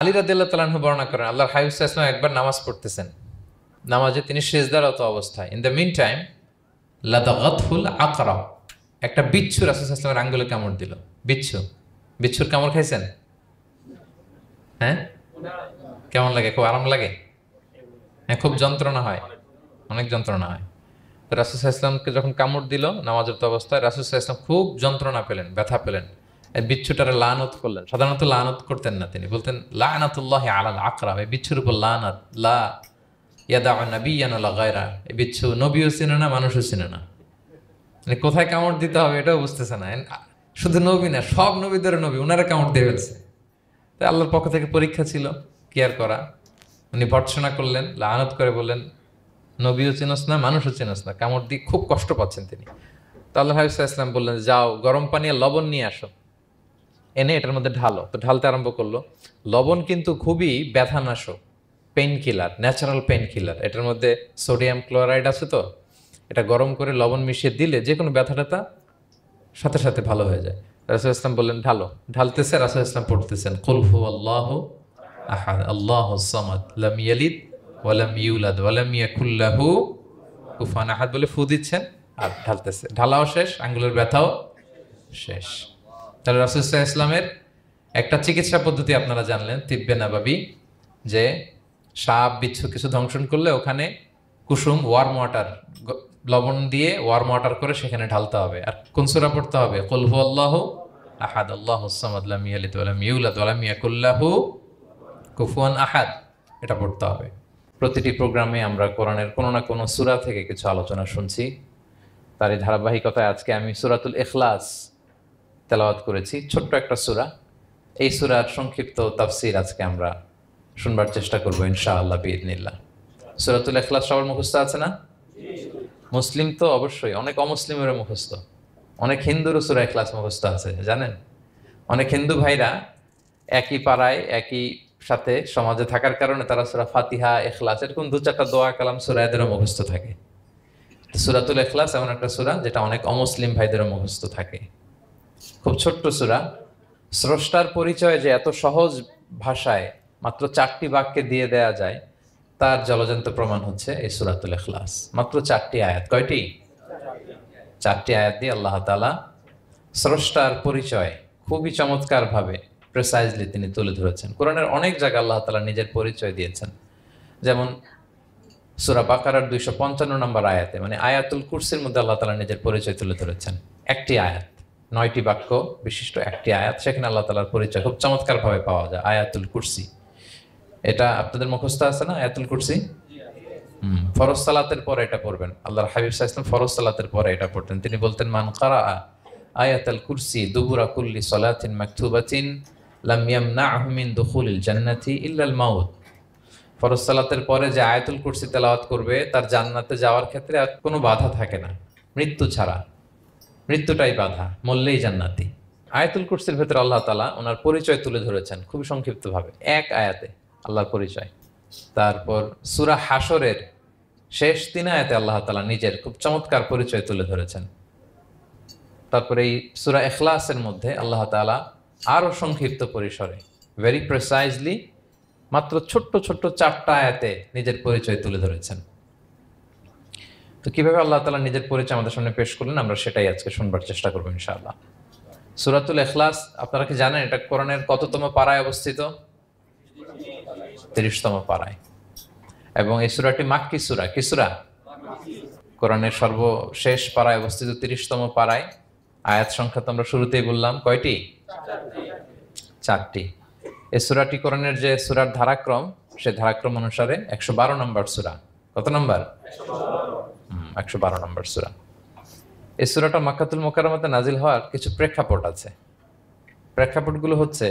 আলী রাদিয়াল্লাহু তাআলা আনহু বর্ণনা করেন, আল্লাহর হাবিব সাল্লাল্লাহু আলাইহি ওয়াসাল্লাম একবার নামাজ পড়তেছেন। নামাজে তিনি সিজদারত অবস্থায়। ইন দ্য মিন টাইম লাদাগাতহুল আকরাব, একটা বিচ্ছু রাসূল সাল্লাল্লাহু আলাইহি ওয়াসাল্লামের আঙ্গুলে কামড় দিল। বিচ্ছু, বিচ্ছুর কামড় খাইছেন? হ্যাঁ, কেমন লাগে? খুব আরাম লাগে? হ্যাঁ, খুব যন্ত্রণা হয়, অনেক যন্ত্রণা হয়। তো রাসূল সাল্লাল্লাহু আলাইহি ওয়াসাল্লামকে যখন কামড় দিল নামাজরত অবস্থায়, রাসূল সাল্লাল্লাহু আলাইহি ওয়াসাল্লাম খুব যন্ত্রণা পেলেন, ব্যথা পেলেন। এই বিচ্ছুটারে লানত করলেন। সাধারণত লানত করতেন না, তিনি বলতেন লানাতুল্লাহি আলাল আকরাব, এই বিচ্ছুর উপর লানাত। লা ইয়াদাউ নাবিয়্যান ওয়ালা গায়রা, এই বিচ্ছু নবীও চিনে না, মানুষও চিনে না। মানে কোথায় কামড় দিতে হবে এটাও বুঝতেছে না। শুধু নবী না, সব নবীদের নবী, উনারা কামড় দিয়ে ফেলছে। তাই আল্লাহর পক্ষ থেকে পরীক্ষা ছিল, কেয়ার করা। উনি ভর্ৎসনা করলেন, লানত করে বললেন নবীও চিনস না, মানুষও চিনস না, কামড় দিয়ে খুব কষ্ট পাচ্ছেন তিনি। তো আল্লাহ হাবিব সাল্লাল্লাহু আলাইহি ওয়াসাল্লাম বললেন, যাও গরম পানি আর লবণ নিয়ে আসো, এনে এটার মধ্যে ঢালো। তো ঢালতে আরম্ভ করলো। লবণ কিন্তু খুবই ব্যথানাশক, pain killer, natural pain killer. এটার মধ্যে সোডিয়াম ক্লোরাইড আছে। তো এটা গরম করে লবণ মিশিয়ে দিলে যে কোনো ব্যথা ট্যাথা সাথে সাথে ভালো হয়ে যায়। রাসূল ইসলাম বললেন ঢালো। ঢালতেছে, রাসূল ইসলাম পড়তেছেন কুল হুয়াল্লাহু আহাদ আল্লাহুস সামাদ লাম ইয়ালিদ ওয়া লাম ইউলাদ ওয়া লাম ইয়াকুল লাহু কুফুয়ান আহাদ বলে ফু দিচ্ছেন আর ঢালতেছে। ঢালাও শেষ, আঙ্গুলের ব্যথাও শেষ। তাহলে রাসূল সাল্লাল্লাহু আলাইহি ওয়াসাল্লামের একটা চিকিৎসা পদ্ধতি আপনারা জানলেন, তিব্বে নাবাবী, যে সাপ বিচ্ছু কিছু ধ্বংসন করলে ওখানে কুসুম ওয়ার্ম ওয়াটার, লবণ দিয়ে ওয়ার্ম ওয়াটার করে সেখানে ঢালতে হবে। আর কোন সূরা পড়তে হবে? কুল হুয়াল্লাহু আহাদ আল্লাহুস সামাদ লাম ইয়ালিদ ওয়া লাম ইউলাদ ওয়া লাম ইয়াকুল লাহু কুফুয়ান আহাদ, এটা পড়তে হবে। প্রতিটি প্রোগ্রামে আমরা কোরআনের কোনো না কোনো সূরা থেকে কিছু আলোচনা শুনছি। তারই ধারাবাহিকতায় আজকে আমি সূরাতুল ইখলাস তেলাওয়াত করেছি, ছোট্ট একটা সূরা। এই সূরার সংক্ষিপ্ত তাফসীর আজকে আমরা শুনবার চেষ্টা করবো ইনশাআল্লাহ বিইذনিল্লাহ। সূরাতুল ইখলাস সবার মুখস্থ আছে না? মুসলিম তো অবশ্যই, অনেক অমুসলিমেরও মুখস্থ। অনেক হিন্দুরও সূরা ইখলাস মুখস্থ আছে, জানেন? অনেক হিন্দু ভাইরা একই পাড়ায় একই সাথে সমাজে থাকার কারণে তারা সূরা ফাতিহা, ইখলাস এরকম দু চারটা দোয়া কালাম সূরা এদেরও মুখস্থ থাকে। সূরাতুল ইখলাস এমন একটা সূরা যেটা অনেক অমুসলিম ভাইদেরও মুখস্থ থাকে। খুব ছোট্ট সূরা। স্রষ্টার পরিচয় যে এত সহজ ভাষায় মাত্র 4টি বাক্যে দিয়ে দেয়া যায়, তার জলজন্ত প্রমাণ হচ্ছে এই সূরাতুল ইখলাস। মাত্র 4টি আয়াত। কয়টি? 4টি আয়াত দিয়ে আল্লাহ তাআলা স্রষ্টার পরিচয় খুবই চমৎকার ভাবে প্রিসাইজলি তিনি তুলে ধরেছেন। কোরআনের অনেক জায়গায় আল্লাহ তাআলা নিজের পরিচয় দিয়েছেন। যেমন সূরা বাকারার 255 নম্বর আয়াতে, মানে আয়াতুল কুরসির মধ্যে আল্লাহ তাআলা নিজের পরিচয় তুলে ধরেছেন। একটি আয়াত, 9টি বাক্য বিশিষ্ট একটি আয়াত, সেখানে আল্লাহ তাআলার পরিচয় খুব চমৎকার ভাবে পাওয়া যায়। আয়াতুল কুরসি, এটা আপনাদের মুখস্থ আছে না? আয়াতুল কুরসি ফরজ সালাতের পরে এটা পড়বেন। আল্লাহর হাবিব সাল্লাল্লাহু আলাইহি ওয়াসাল্লাম ফরজ সালাতের পরে এটা পড়তেন। তিনি বলতেন মান কারা আয়াতুল কুরসি দুবুরা কুল্লি সালাতিন মাকতুবাতিন লাম ইয়ামনাহু মিন দুখুলিল জান্নাতি ইল্লাল মাউত। ফরজ সালাতের পরে যে আয়াতুল কুরসি তেলাওয়াত করবে তার জান্নাতে যাওয়ার ক্ষেত্রে আর কোনো বাধা থাকে না, মৃত্যু ছাড়া। মৃত্যুটাই বাধা, মরলেই জান্নাতি। আয়াতুল কুরসির ভেতরে আল্লাহ তাআলা ওনার পরিচয় তুলে ধরেছেন খুবই সংক্ষিপ্তভাবে, এক আয়াতে আল্লাহর পরিচয়। তারপর সূরা হাশরের শেষ 3 আয়াতে আল্লাহ তাআলা নিজের খুব চমৎকার পরিচয় তুলে ধরেছেন। তারপরে এই সূরা ইখলাসের মধ্যে আল্লাহ তাআলা আরো সংক্ষিপ্ত পরিসরে, ভেরি প্রিসাইজলি, মাত্র ছোট্ট ছোট্ট 4টা আয়াতে নিজের পরিচয় তুলে ধরেছেন। তো কিভাবে আল্লাহ তাআলা নিজের পরিচয় আমাদের সামনে পেশ করলেন, আমরা সেটাই আজকে শুনবার চেষ্টা করবো ইনশাআল্লাহ। সূরাতুল ইখলাস আপনারা কি জানেন এটা কোরআনের কততম পারায় অবস্থিত? 30তম পারায়। এবং এই সূরাটি মাক্কি সূরা। কি সূরা? কোরআনের সর্বশেষ পারায় অবস্থিত 30তম পারায়। আয়াত সংখ্যা তো আমরা শুরুতেই বললাম, কয়টি? 4টি। এই সূরাটি কোরআনের যে সূরার ধারাক্রম, সেই ধারাক্রম অনুসারে 112 নম্বর সূরা। কত নম্বর? 112 নম্বর সূরা। এই সূরাটা মক্কাতুল মুকাররমাতে নাজিল হওয়ার কিছু প্রেক্ষাপট আছে। প্রেক্ষাপটগুলো হচ্ছে,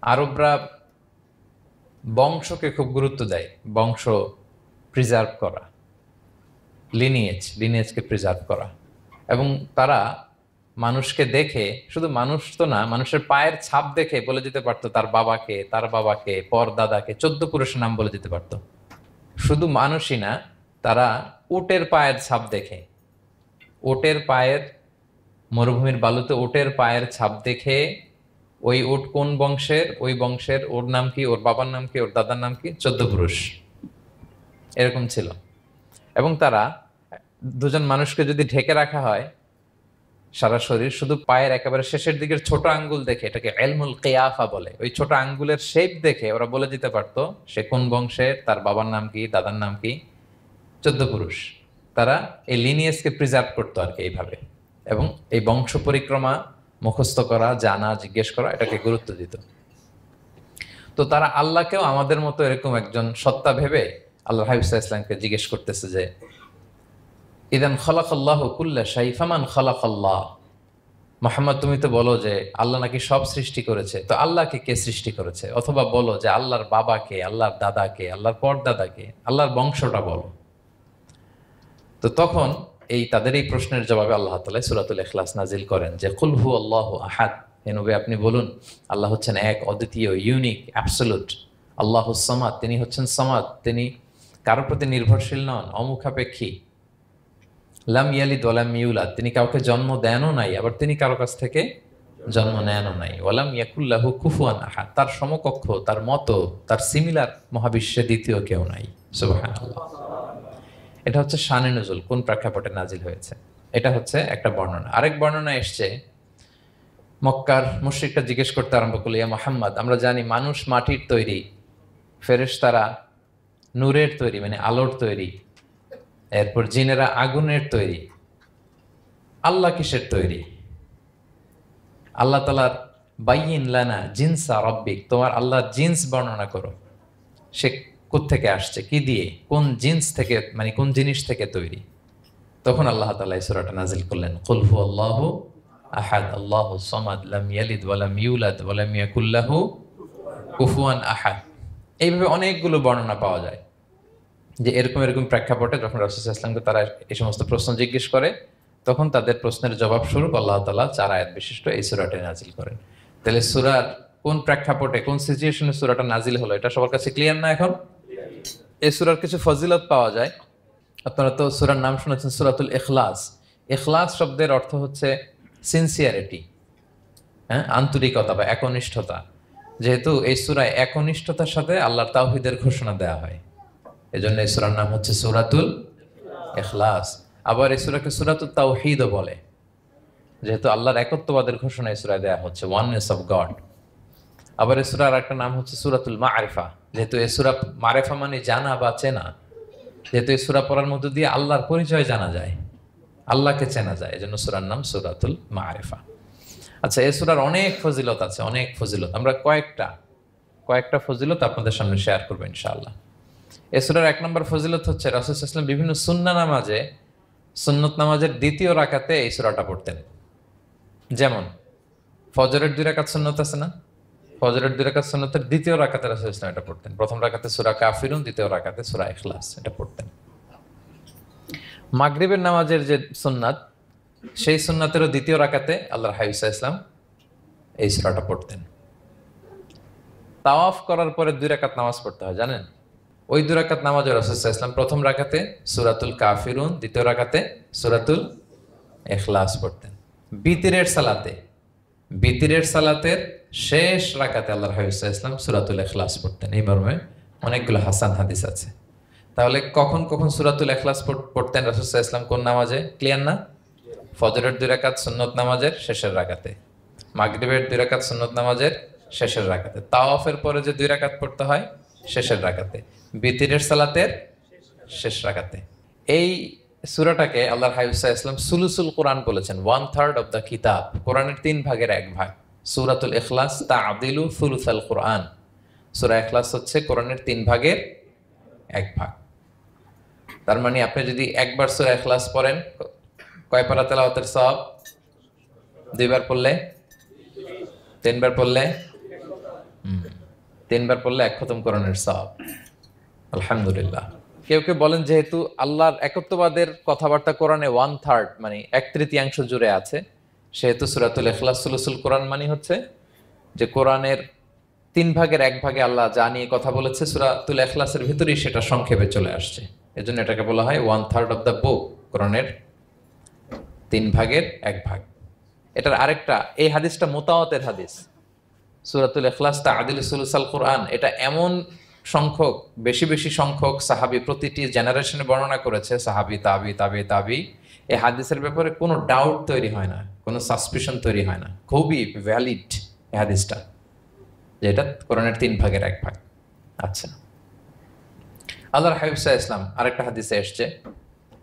আরবরা বংশকে খুব গুরুত্ব দেয়, বংশ প্রিজার্ভ করা, লিনিয়েজকে প্রিজার্ভ করা। এবং তারা মানুষকে দেখে, শুধু মানুষ তো না, মানুষের পায়ের ছাপ দেখে বলে দিতে পারতো তার বাবাকে, পর দাদাকে, 14 পুরুষের নাম বলে দিতে পারতো। শুধু মানুষই না, তারা উটের পায়ের ছাপ দেখে, মরুভূমির বালুতে উটের পায়ের ছাপ দেখে ওই উট কোন বংশের, ওই বংশের ওর নাম কি, ওর বাবার নাম কি, ওর দাদার নাম কি, 14 পুরুষ এরকম ছিল। এবং তারা দুজন মানুষকে যদি ঢেকে রাখা হয় সারা শরীর, শুধু পায়ের একেবারে শেষের দিকের ছোট আঙ্গুল দেখে, এটাকে এলমুল কিয়াফা বলে, ওই ছোট আঙ্গুলের শেপ দেখে ওরা বলে দিতে পারতো সে কোন বংশের, তার বাবার নাম কি, দাদার নাম কি। 14 পুরুষ। তারা এই লিনিয়েজকে প্রিজার্ভ করতো আর কি এইভাবে, এবং এই বংশ পরিক্রমা মুখস্থ করা, জানা, জিজ্ঞেস করা, এটাকে গুরুত্ব দিত। তো তারা আল্লাহকেও আমাদের মতো এরকম একজন সত্তা ভেবে আল্লাহ হাবিব ইসলামকে জিজ্ঞেস করতেছে যে ইদান খালাকাল্লাহু কুল্লা শাই ফামান খালাকাল্লাহ। মুহাম্মদ, তুমি তো বলো যে আল্লাহ নাকি সব সৃষ্টি করেছে, তো আল্লাহকে কে সৃষ্টি করেছে? অথবা বলো যে আল্লাহর বাবাকে, আল্লাহর দাদাকে, আল্লাহর পরদাদাকে, আল্লাহর বংশটা বলো। তো তখন এই তাদের এই প্রশ্নের জবাবে আল্লাহ তাআলা সূরাতুল ইখলাস নাজিল করেন যে কুল হু আল্লাহু আহাদ, হে নবী আপনি বলুন আল্লাহ হচ্ছেন এক, অদ্বিতীয়, ইউনিক, অ্যাবসোলুট। আল্লাহুস সামাদ, তিনি হচ্ছেন সামাদ, তিনি কারো প্রতি নির্ভরশীল নন, অমুখাপেক্ষী। লাম ইয়ালিদ ওয়া লাম ইউলাদ, তিনি কাউকে জন্ম দেনও নাই, আবার তিনি কারো কাছ থেকে জন্ম নেনও নাই। ওয়ালাম ইয়াকুল লাহু কুফুয়ান আহাদ, তার সমকক্ষ, তার মতো, তার সিমিলার মহাবিশ্বে দ্বিতীয় কেউ নাই। সুবহানাল্লাহ। এটা হচ্ছে শানে নুজুল, কোন প্রেক্ষাপটে নাজিল হয়েছে, এটা হচ্ছে একটা বর্ণনা। আরেক বর্ণনা এসছে মক্কার মুশরিকরা জিজ্ঞেস করতে আরম্ভ করলো, ইয়া মুহাম্মদ, আমরা জানি মানুষ মাটির তৈরি, ফেরেশতারা নূরের তৈরি মানে আলোর তৈরি, এরপর জিনেরা আগুনের তৈরি, আল্লাহ কিসের তৈরি? আল্লাহ তাআলার বাইয়িন লানা জিনসা রাব্বিক, তোমার আল্লাহর জিন্স বর্ণনা করো, সে কোত্থেকে আসছে, কি দিয়ে, কোন জিন্স থেকে, মানে কোন জিনিস থেকে তৈরি। তখন আল্লাহ তাআলা এই সূরাটা নাজিল করলেন, কুল হু আল্লাহু আহাদ আল্লাহুস সামাদ লাম ইয়ালিদ ওয়া লাম ইউলাদ ওয়া লাম ইয়াকুল লাহু কুফুয়ান আহাদ। এইভাবে অনেকগুলো বর্ণনা পাওয়া যায় যে এরকম এরকম প্রেক্ষাপটে যখন রাসূল সাল্লাল্লাহু আলাইহি ওয়াসাল্লামকে তারা এই সমস্ত প্রশ্ন জিজ্ঞেস করে, তখন তাদের প্রশ্নের জবাব স্বরূপ আল্লাহ তাআলা 4 আয়াত বিশিষ্ট এই সূরাটি নাজিল করেন। তাহলে সূরার কোন প্রেক্ষাপটে, কোন সিচুয়েশনে সূরাটা নাজিল হলো, এটা সবার কাছে ক্লিয়ার না এখন? এই সূরার কিছু ফজিলত পাওয়া যায়। আপনারা তো সূরার নাম শুনেছেন সূরাতুল ইখলাস। ইখলাস শব্দের অর্থ হচ্ছে সিনসিয়ারিটি, হ্যাঁ, আন্তরিকতা বা একনিষ্ঠতা। যেহেতু এই সূরায় একনিষ্ঠতার সাথে আল্লাহর তাওহীদের ঘোষণা দেওয়া হয়, এজন্য এই সূরার নাম হচ্ছে সূরাতুল ইখলাস। আবার এই সূরাকে সূরাতুত তাওহীদও বলে, যেহেতু আল্লাহর একত্ববাদের ঘোষণা এই সূরায় দেওয়া হচ্ছে, ওয়াননেস অফ গড। আবার এই সূরার একটা নাম হচ্ছে সূরাতুল মারিফা, যেহেতু এই সূরা মারিফা মানে জানা বা চেনা, যেহেতু এই সূরা পড়ার মধ্য দিয়ে আল্লাহর পরিচয় জানা যায়, আল্লাহকে চেনা যায়, এজন্য সূরার নাম সূরাতুল মারিফা। আচ্ছা, এই সূরার অনেক ফজিলত আছে, অনেক ফজিলত। আমরা কয়েকটা ফজিলত আপনাদের সামনে শেয়ার করবো ইনশাআল্লাহ। এই সূরার 1 নম্বর ফজিলত হচ্ছে রাসূল সাল্লাল্লাহু আলাইহি ওয়াসাল্লাম বিভিন্ন সুন্নাহ নামাজে, সুন্নত নামাজের দ্বিতীয় রাকাতে এই সূরাটা পড়তেন। যেমন ফজরের 2 রাকাত সুন্নত আছে না, ফজরের 2 রাকাত সুন্নতের দ্বিতীয় রাকাতে রাসূল সাল্লাল্লাহু আলাইহি ওয়াসাল্লাম এটা পড়তেন। প্রথম রাকাতে সূরা কাফিরুন, দ্বিতীয় রাকাতে সূরা ইখলাস, এটা পড়তেন। মাগরিবের নামাজের যে সুন্নাত, সেই সুন্নাতেরও দ্বিতীয় রাকাতে আল্লাহর হাবিব সাল্লাল্লাহু আলাইহি ওয়াসাল্লাম এই সূরাটা পড়তেন। তাওয়াফ করার পরে 2 রাকাত নামাজ পড়তে হয়, জানেন? ওই 2 রাকাত নামাজে রাসূল সাল্লাল্লাহু আলাইহি ওয়াসাল্লাম প্রথম রাকাতে সূরাতুল কাফিরুন, দ্বিতীয় রাকাতে সূরাতুল ইখলাস পড়তেন। বিতিরের সালাতের শেষ রাকাতে আল্লাহর হাবিব সাল্লাল্লাহু আলাইহি ওয়াসাল্লাম সূরাতুল ইখলাস পড়তেন। এই মর্মে অনেকগুলো হাসান হাদিস আছে। তাহলে কখন কখন সূরাতুল ইখলাস পড়তেন রাসূল সাল্লাল্লাহু আলাইহি ওয়াসাল্লাম, কোন নামাজে? ক্লিয়ার না? ফজরের 2 রাকাত সুন্নত নামাজের শেষের রাকাতে, মাগরিবের 2 রাকাত সুন্নত নামাজের শেষের রাকাতে, তাওয়াফের পরে যে 2 রাকাত পড়তে হয় শেষের রাকাতে, বিতিরের সালাতের শেষ রাকাতে। এই সূরাটাকে আল্লাহর হাবিব সাল্লাল্লাহু আলাইহি ওয়াসাল্লাম সুলুসুল কোরআন বলেছেন, 1/3 অফ দ্য কিতাব, কোরআনের 3 ভাগের 1 ভাগ। সূরাতুল ইখলাস তা'দিলু সুলুসাল কোরআন, সূরা ইখলাস হচ্ছে কোরআনের 3 ভাগের 1 ভাগ। তার মানে আপনি যদি একবার সূরা ইখলাস পড়েন, কয় পারা তেলাওয়াতের সওয়াব? 2 বার পড়লে, 3 বার পড়লে, 3 বার পড়লে 1 খতম কোরআনের সওয়াব। আলহামদুলিল্লাহ। কেউ কেউ বলেন যেহেতু আল্লাহর একত্ববাদের কথাবার্তা কোরআনে 1/3 মানে 1/3 জুড়ে আছে, সেহেতু সূরাতুল ইখলাস সুলুসুল কোরআন মানে হচ্ছে যে কোরআনের 3 ভাগের 1 ভাগে আল্লাহ যা নিয়ে কথা বলেছে সূরাতুল ইখলাসের ভিতরেই সেটা সংক্ষেপে চলে আসছে। এজন্য এটাকে বলা হয় 1/3 অফ দ্য বুক, কোরআনের 3 ভাগের 1 ভাগ। এটার আরেকটা, এই হাদিসটা মুতাওয়াতের হাদিস, সূরাতুল ইখলাস তা'দিলু সুলুসাল কুরআন, এটা এমন সংখ্যক, বেশি বেশি সংখ্যক সাহাবী প্রতিটি জেনারেশনে বর্ণনা করেছে, সাহাবী, তাবি, তাবি, তাবি। এই হাদিসের ব্যাপারে কোনো ডাউট তৈরি হয় না, কোনো সাসপিশন তৈরি হয় না, খুবই ভ্যালিড এই হাদিসটা, যে এটা কোরআনের 3 ভাগের 1 ভাগ। আচ্ছা, আল্লাহর হাবিব সাল্লাল্লাহু আলাইহি ওয়াসাল্লাম আরেকটা হাদিসে এসেছে,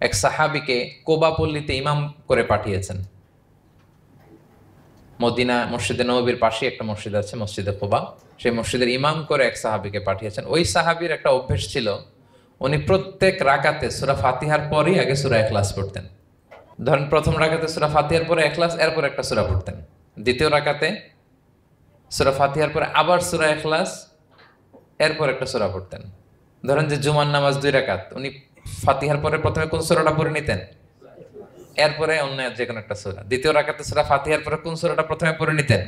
এক সাহাবীকে কোবা পল্লীতে ইমাম করে পাঠিয়েছেন। মদিনা মসজিদে নববীর পাশে একটা মসজিদ আছে, মসজিদে কোবা, সেই মসজিদের ইমাম করে এক সাহাবীকে পাঠিয়েছেন। ওই সাহাবীর একটা অভ্যেস ছিল, উনি প্রত্যেক রাকাতে সূরা ফাতিহার পরেই আগে সূরা ইখলাস পড়তেন। ধরেন প্রথম রাকাতে সূরা ফাতিহার পরে ইখলাস, এরপর একটা সূরা পড়তেন। দ্বিতীয় রাকাতে সূরা ফাতিহার পরে আবার সূরা ইখলাস, এরপর একটা সূরা পড়তেন। ধরেন যে জুমার নামাজ 2 রাকাত, উনি ফাতিহার পরে প্রথমে কোন সূরাটা পড়ে নিতেন, এরপরে অন্য যে কোনো একটা সূরা। দ্বিতীয় রাকাতে সূরা ফাতিহার পরে কোন সূরাটা প্রথমে পড়ে নিতেন,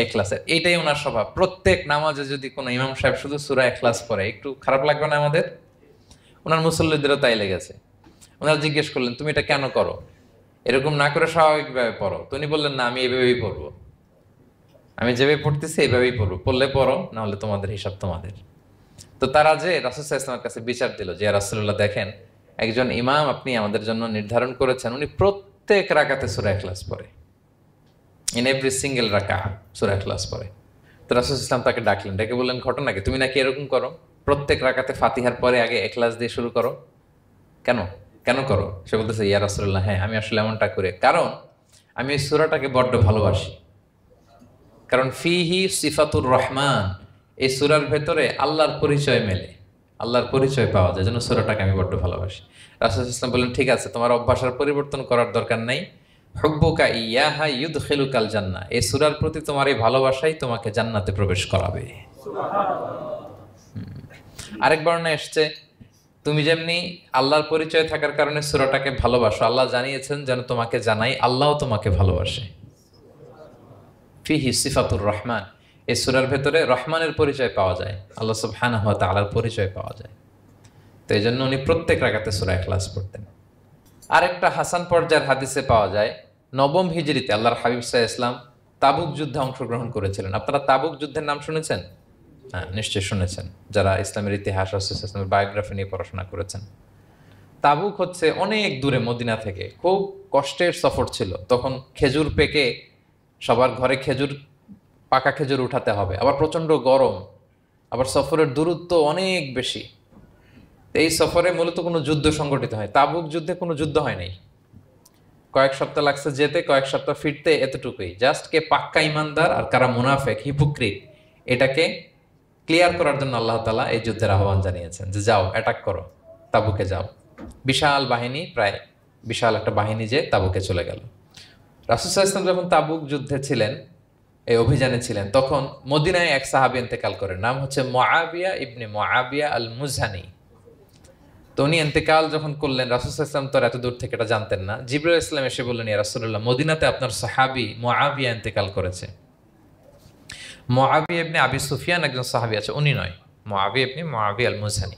ইখলাসের। এইটাই ওনার স্বভাব। প্রত্যেক নামাজে যদি কোনো ইমাম সাহেব শুধু সূরা ইখলাস পড়ে, একটু খারাপ লাগবে না আমাদের? ওনার মুসল্লিদেরও তাই লেগেছে। ওনারা জিজ্ঞেস করলেন, তুমি এটা কেন করো? এরকম না করে স্বাভাবিকভাবে পড়ো। তো উনি বললেন, না, আমি এইভাবেই পড়বো, আমি যেভাবে পড়তেছি এইভাবেই পড়বো, পড়লে পড়ো, না হলে তোমাদের হিসাব তোমাদের। তো তারা যে রাসূল সাল্লাল্লাহু আলাইহি ওয়াসাল্লামের কাছে বিচার দিল যে, ইয়া রাসূলুল্লাহ, দেখেন একজন ইমাম আপনি আমাদের জন্য নির্ধারণ করেছেন, উনি প্রত্যেক রাকাতে সূরা ইখলাস পড়ে, ইন এভরি সিঙ্গেল রাকা সূরা ইখলাস পড়ে। তো রাসূল সাল্লাল্লাহু আলাইহি ওয়াসাল্লাম তাকে ডাকলেন, ডেকে বললেন, ঘটনা কি? তুমি নাকি এরকম করো, প্রত্যেক রাকাতে ফাতিহার পরে আগে ইখলাস দিয়ে শুরু করো, কেন কেন করো? সে বলতেছে, ইয়া রাসূলুল্লাহ, হ্যাঁ, আমি আসলে এমনটা করি, কারণ আমি এই সূরাটাকে বড্ড ভালোবাসি। কারণ ফিহি সিফাতুর রহমান, এই সূরার ভেতরে আল্লাহর পরিচয় মেলে, আল্লাহর পরিচয় পাওয়া যায়, যেন সূরাটাকে আমি বড্ড ভালোবাসি। রাসূল সাল্লাল্লাহু আলাইহি ওয়াসাল্লাম বললেন, ঠিক আছে, তোমার অভ্যাসের পরিবর্তন করার দরকার নাই। হুব্বুকা ইয়াহা ইউদখিলুকাল জান্নাহ, এই সূরার প্রতি তোমার এই ভালোবাসাই তোমাকে জান্নাতে প্রবেশ করাবে। আরেক বর্ণনায় এসেছে, তুমি যেমনি আল্লাহর পরিচয় থাকার কারণে সূরাটাকে ভালোবাসো, আল্লাহ জানিয়েছেন যেন তোমাকে জানাই আল্লাহও তোমাকে ভালোবাসে। ফিহি সিফাতুর রহমান, এই সূরার ভেতরে রহমানের পরিচয় পাওয়া যায়, আল্লাহ সুবহানাহু ওয়া তাআলার পরিচয় পাওয়া যায়। তো এই জন্য উনি প্রত্যেক রাকাতে সূরা ইখলাস পড়তেন। আরেকটা হাসান পর্যায়ের হাদিসে পাওয়া যায়, 9ম হিজরিতে আল্লাহর হাবিব সাল্লাল্লাহু আলাইহি ওয়াসাল্লাম তাবুক যুদ্ধে অংশগ্রহণ করেছিলেন। আপনারা তাবুক যুদ্ধের নাম শুনেছেন? হ্যাঁ, নিশ্চয়ই শুনেছেন, যারা ইসলামের ইতিহাস, রাসূল সাল্লাল্লাহু আলাইহি ওয়াসাল্লামের বায়োগ্রাফি নিয়ে পড়াশোনা করেছেন। তাবুক হচ্ছে অনেক দূরে মদিনা থেকে, খুব কষ্টের সফর ছিল। তখন খেজুর পেকে সবার ঘরে খেজুর, পাকা খেজুর উঠাতে হবে, আবার প্রচণ্ড গরম, আবার সফরের দূরত্ব অনেক বেশি। এই সফরে মূলত কোনো যুদ্ধ সংগঠিত হয়, তাবুক যুদ্ধে কোনো যুদ্ধ হয় নাই। কয়েক সপ্তাহ লাগছে যেতে, কয়েক সপ্তাহ ফিরতে, এতটুকুই। জাস্ট কে পাক্কা ইমানদার আর কারা মুনাফেক, হিপোক্রিট, এটাকে ক্লিয়ার করার জন্য আল্লাহ তাআলা এই যুদ্ধের আহ্বান জানিয়েছেন যে যাও, অ্যাটাক করো, তাবুকে যাও। বিশাল বাহিনী, প্রায় বিশাল একটা বাহিনী যে তাবুকে চলে গেল। রাসূল সাল্লাল্লাহু আলাইহি ওয়াসাল্লাম যখন তাবুক যুদ্ধে ছিলেন, এই অভিযানে ছিলেন, তখন মদিনায় এক সাহাবী ইন্তেকাল করেন, নাম হচ্ছে মুআবিয়া ইবনে মুআবিয়া আল মুজহানি। তো উনি ইন্তেকাল যখন করলেন, রাসূল সাল্লাল্লাহু আলাইহি ওয়াসাল্লাম তো এত দূর থেকে এটা জানতেন না। জিবরাইল আলাইহিস সালাম এসে বললেন, ইয়া রাসূলুল্লাহ, মদিনাতে আপনার সাহাবী মুআবিয়া ইন্তেকাল করেছে। মুআবিয়া ইবনে আবি সুফিয়ান একজন সাহাবী আছে, উনি নয়, মুআবিয়া ইবনে মুআবিয়া আল মুজহানি।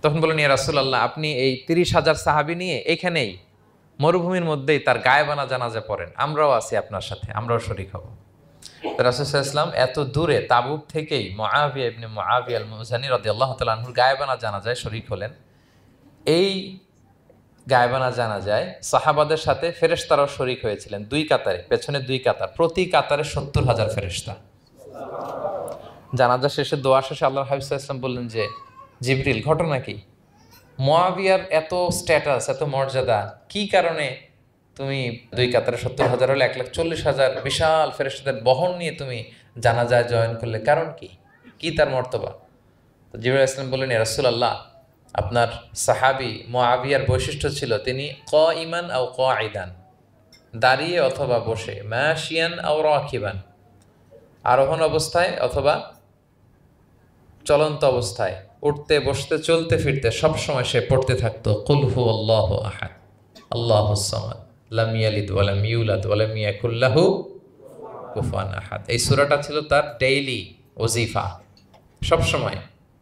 তখন বললেন, ইয়া রাসূলুল্লাহ, আপনি এই 30,000 সাহাবী নিয়ে এখানেই মরুভূমির মধ্যেই তার গায়েবানা জানাজা পড়েন, আমরাও আছি আপনার সাথে, আমরাও শরীক হব। তো রাসূল সাল্লাল্লাহু আলাইহি ওয়াসাল্লাম এত দূরে তাবুক থেকেই মুআবিয়া ইবনে মুআবিয়া আল মুজহানি রাদিয়াল্লাহু তাআলা আনহুর গায়েবানা জানাজায় শরীক হলেন। এই গায়েবানা জানাজায় সাহাবাদের সাথে ফেরেশতারাও শরীক হয়েছিলেন, 2 কাতারে, পেছনে 2 কাতার, প্রতি কাতারে 70,000 ফেরেশতা। জানাজা শেষে, দোয়া শেষে আল্লাহর হাবিব সাল্লাল্লাহু আলাইহি ওয়াসাল্লাম বললেন যে, জিবরিল, ঘটনা কি? মুআবিয়ার এত স্ট্যাটাস, এত মর্যাদা, কি কারণে তুমি 2 কাতারে 70,000 হলে 1,40,000 বিশাল ফেরেশতাদের বহন নিয়ে তুমি জানাজায় জয়েন করলে, কারণ কি? কি তার মর্তবা? তো জিবরাইল আলাইহিস সালাম বললেন, ইয়া রাসূলুল্লাহ, আপনার সাহাবী মুআবিয়ার বৈশিষ্ট্য ছিল তিনি কাইমান আও কাঈদান, দাঁড়িয়ে অথবা বসে, মাশিয়ান আও রাকিবান, আরোহণ অবস্থায় অথবা চলন্ত অবস্থায়, উঠতে বসতে চলতে ফিরতে সবসময় সে পড়তে থাকতো কুল হুয়াল্লাহু আহাদ আল্লাহুস সামাদ লাম ইয়ালিদ ওয়া লাম ইউলাদ ওয়া লাম ইয়াকুল লাহু কুফুয়ান আহাদ। এই সূরাটা ছিল তার ডেইলি ওজিফা, সবসময়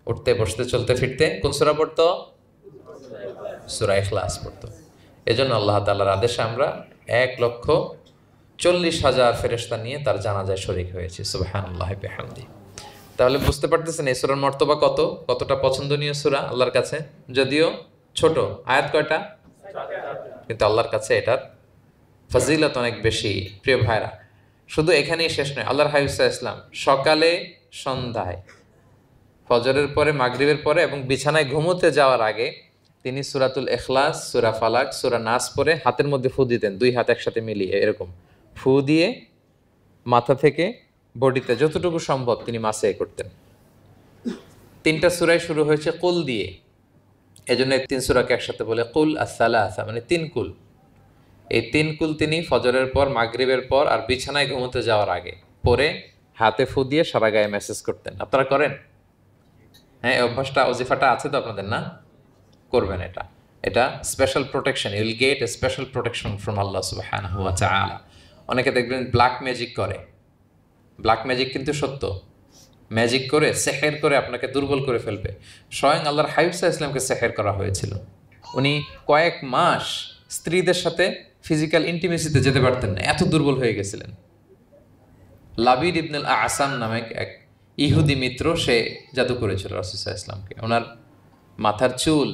উঠতে বসতে চলতে ফিরতে কোন সূরা পড়তো? সূরা ইখলাস পড়তো। এজন্য আল্লাহ তাআলার আদেশে আমরা 1,40,000 40,000 ফেরেশতা নিয়ে তার জানাজায় শরীক হয়েছে। সুবহানাল্লাহি বিহামদি। তাহলে বুঝতে পারতেছেন এই সূরার মর্তবা কতটা পছন্দনীয় সূরা আল্লাহর কাছে। যদিও ছোট, আয়াত কয়টা? কিন্তু আল্লাহর কাছে এটার ফজিলত অনেক বেশি। প্রিয় ভাইরা, শুধু এখানেই শেষ নয়। আল্লাহর হাবিব সাল্লাল্লাহু আলাইহি ওয়াসাল্লাম সকালে, সন্ধ্যায়, ফজরের পরে, মাগরিবের পরে এবং বিছানায় ঘুমোতে যাওয়ার আগে তিনি সূরাতুল ইখলাস, সূরা ফালাক, সূরা নাস পড়ে হাতের মধ্যে ফু দিতেন, দুই হাত একসাথে মিলিয়ে এরকম ফু দিয়ে মাথা থেকে বডিতে যতটুকু সম্ভব তিনি মাসে করতেন। 3টা সূরাই শুরু হয়েছে কুল দিয়ে, এজন্য 3 সূরাকে একসাথে বলে কুল আস-সালাসা, মানে 3 কুল। এই 3 কুল তিনি ফজরের পর, মাগরিবের পর আর বিছানায় ঘুমোতে যাওয়ার আগে পরে হাতে ফু দিয়ে সারা গায়ে মেসেজ করতেন। আপনারা করেন? হ্যাঁ, এই অভ্যাসটা, ওজিফাটা আছে তো আপনাদের? না, করবেন। এটা special protection. You will get a special protection from আল্লাহ সুবহানাহু ওয়া তাআলা। অনেকে দেখবেন ব্ল্যাক ম্যাজিক করে। ব্ল্যাক ম্যাজিক কিন্তু সত্য। ম্যাজিক করে, সেহের করে আপনাকে দুর্বল করে ফেলবে। স্বয়ং আল্লাহর হাবিব সাল্লাল্লাহু আলাইহি ওয়াসাল্লামকে সেহের করা হয়েছিল। উনি কয়েক মাস স্ত্রীদের সাথে ফিজিক্যাল ইন্টিমেসিতে যেতে পারতেন না, এত দুর্বল হয়ে গেছিলেন। লাবিদ ইবনুল আসাম নামে এক ইহুদি মিত্র, সে জাদু করেছিল রাসূল সাল্লাল্লাহু আলাইহি ওয়াসাল্লামকে। ওনার মাথার চুল